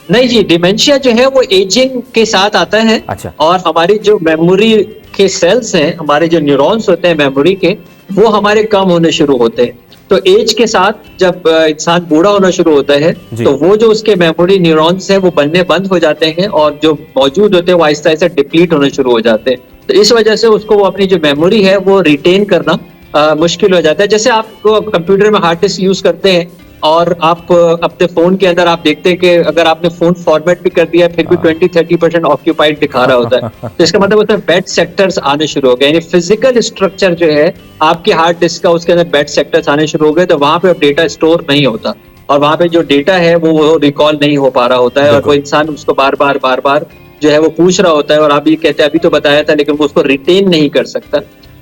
نہیں جی, ڈیمینشیا جو ہے وہ ایجنگ کے ساتھ آتا ہے. اچھا. اور ہماری جو میموری کے سیلز ہیں, ہمارے جو نیورونز ہوتے ہیں میموری کے, وہ ہمارے کم ہونے شروع ہوتے ہیں. تو ایج کے ساتھ جب انسان بوڑھا ہونا شروع ہوتا ہے تو وہ جو اس کے میموری نیورونز ہیں وہ بننے بند ہو جاتے ہیں, اور جو موجود ہوتے ہیں وہ آہستہ آہستہ ڈپلیٹ ہونے شروع ہو جاتے ہیں. تو اس وجہ سے اس کو وہ اپنی جو میموری ہے وہ ریٹین کرنا مشکل ہو جاتا ہے. جیسے آپ کو کمپیوٹر میں ہارڈ ڈسک یوز کرتے ہیں اور آپ اپنے فون کے اندر آپ دیکھتے ہیں کہ اگر آپ نے فون فارمیٹ بھی کر دیا پھر بھی 20-30% آکیوپائڈ دکھا رہا ہوتا ہے. تو اس کا مطلب اس میں بیڈ سیکٹرز آنے شروع ہو گئے, یعنی فزیکل اسٹرکچر جو ہے آپ کی ہارڈ ڈسک کا اس کے اندر بیڈ سیکٹرز آنے شروع ہو گئے. تو وہاں پہ اب ڈیٹا اسٹور نہیں ہوتا, اور وہاں پہ جو ڈیٹا ہے وہ ریکال نہیں ہو پا رہا ہوتا ہے, اور وہ انسان اس کو بار بار جو ہے وہ پوچھ رہا ہوتا ہے, اور آپ یہ کہتے ہیں ابھی تو بتایا تھا, لیکن وہ اس کو ریٹین نہیں کر سکتا.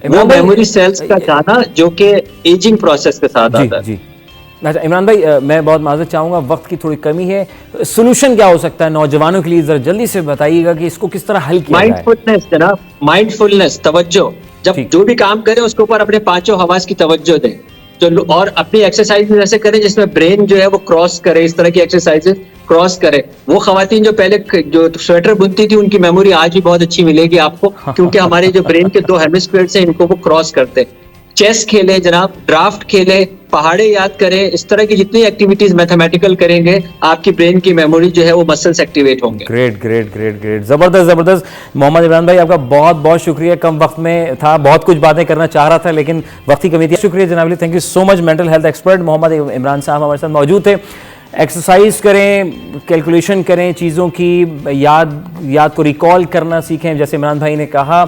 وہ میموری سیلز کا جانا جو کہ ایجنگ پروسیس کے ساتھ آتا ہے. اچھا عمران بھائی, میں بہت معذرت چاہوں گا, وقت کی تھوڑی کمی ہے. سولوشن کیا ہو سکتا ہے نوجوانوں کے لیے, ذرا جلدی سے بتائیے گا کہ اس کو کس طرح حل کیا جائے. مائنڈ فلنس جناب, مائنڈ فلنس, توجہ. جب جو بھی کام کریں اس کے اوپر اپنے 5 حواس کی توجہ دیں, اور اپنی ایکسرسائز میں ایسے کریں جس میں برین جو ہے وہ کراس کرے, اس طرح کی ایکسرسائز کراس کرے. وہ خواتین جو پہلے جو سویٹر بنتی تھی ان کی میموری آج بھی بہت اچھی ملے گی آپ کو, کیونکہ ہمارے جو برین کے 2 ہیمسفیئرز ہیں ان کو وہ کراس کرتے. چیس کھیلیں جناب, ڈرافٹ کھیلیں, پہاڑے یاد کریں, اس طرح کی جتنی ایکٹیویٹیز میتھمیٹیکل کریں گے آپ کی برین کی میموری جو ہے وہ مسلز ایکٹیویٹ ہوں گے. گریٹ, زبردست. محمد عمران بھائی آپ کا بہت بہت شکریہ. کم وقت میں تھا, بہت کچھ باتیں کرنا چاہ رہا تھا لیکن وقت کی کمی تھی. شکریہ janab Ali, thank you so much. Mental health expert Muhammad Imran sahab ہمارے ساتھ موجود تھے. ایکسرسائز کریں, کیلکولیشن کریں, چیزوں کی یاد کو ریکال کرنا سیکھیں جیسے عمران بھائی نے کہا.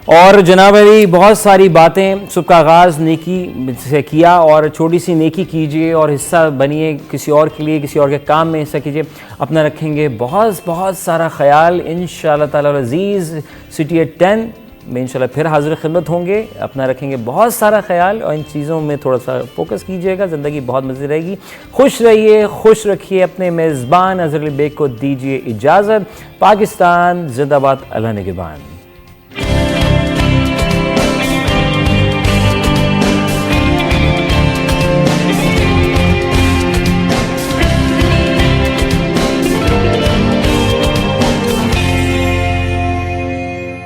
اور جناب علی بہت ساری باتیں, صبح کا آغاز نیکی سے کیا, اور چھوٹی سی نیکی کیجئے اور حصہ بنیے کسی اور کے لیے, کسی اور کے کام میں حصہ کیجئے. اپنا رکھیں گے بہت سارا خیال. انشاءاللہ تعالی العزیز سٹی ایٹ 10 میں انشاءاللہ پھر حاضر خدمت ہوں گے. اپنا رکھیں گے بہت سارا خیال, اور ان چیزوں میں تھوڑا سا فوکس کیجئے گا. زندگی بہت مزے رہے گی. خوش رہیے, خوش رکھیے. اپنے میزبان اظہر علی بیگ کو دیجئے اجازت. پاکستان زندہ باد, اللہ نگہبان.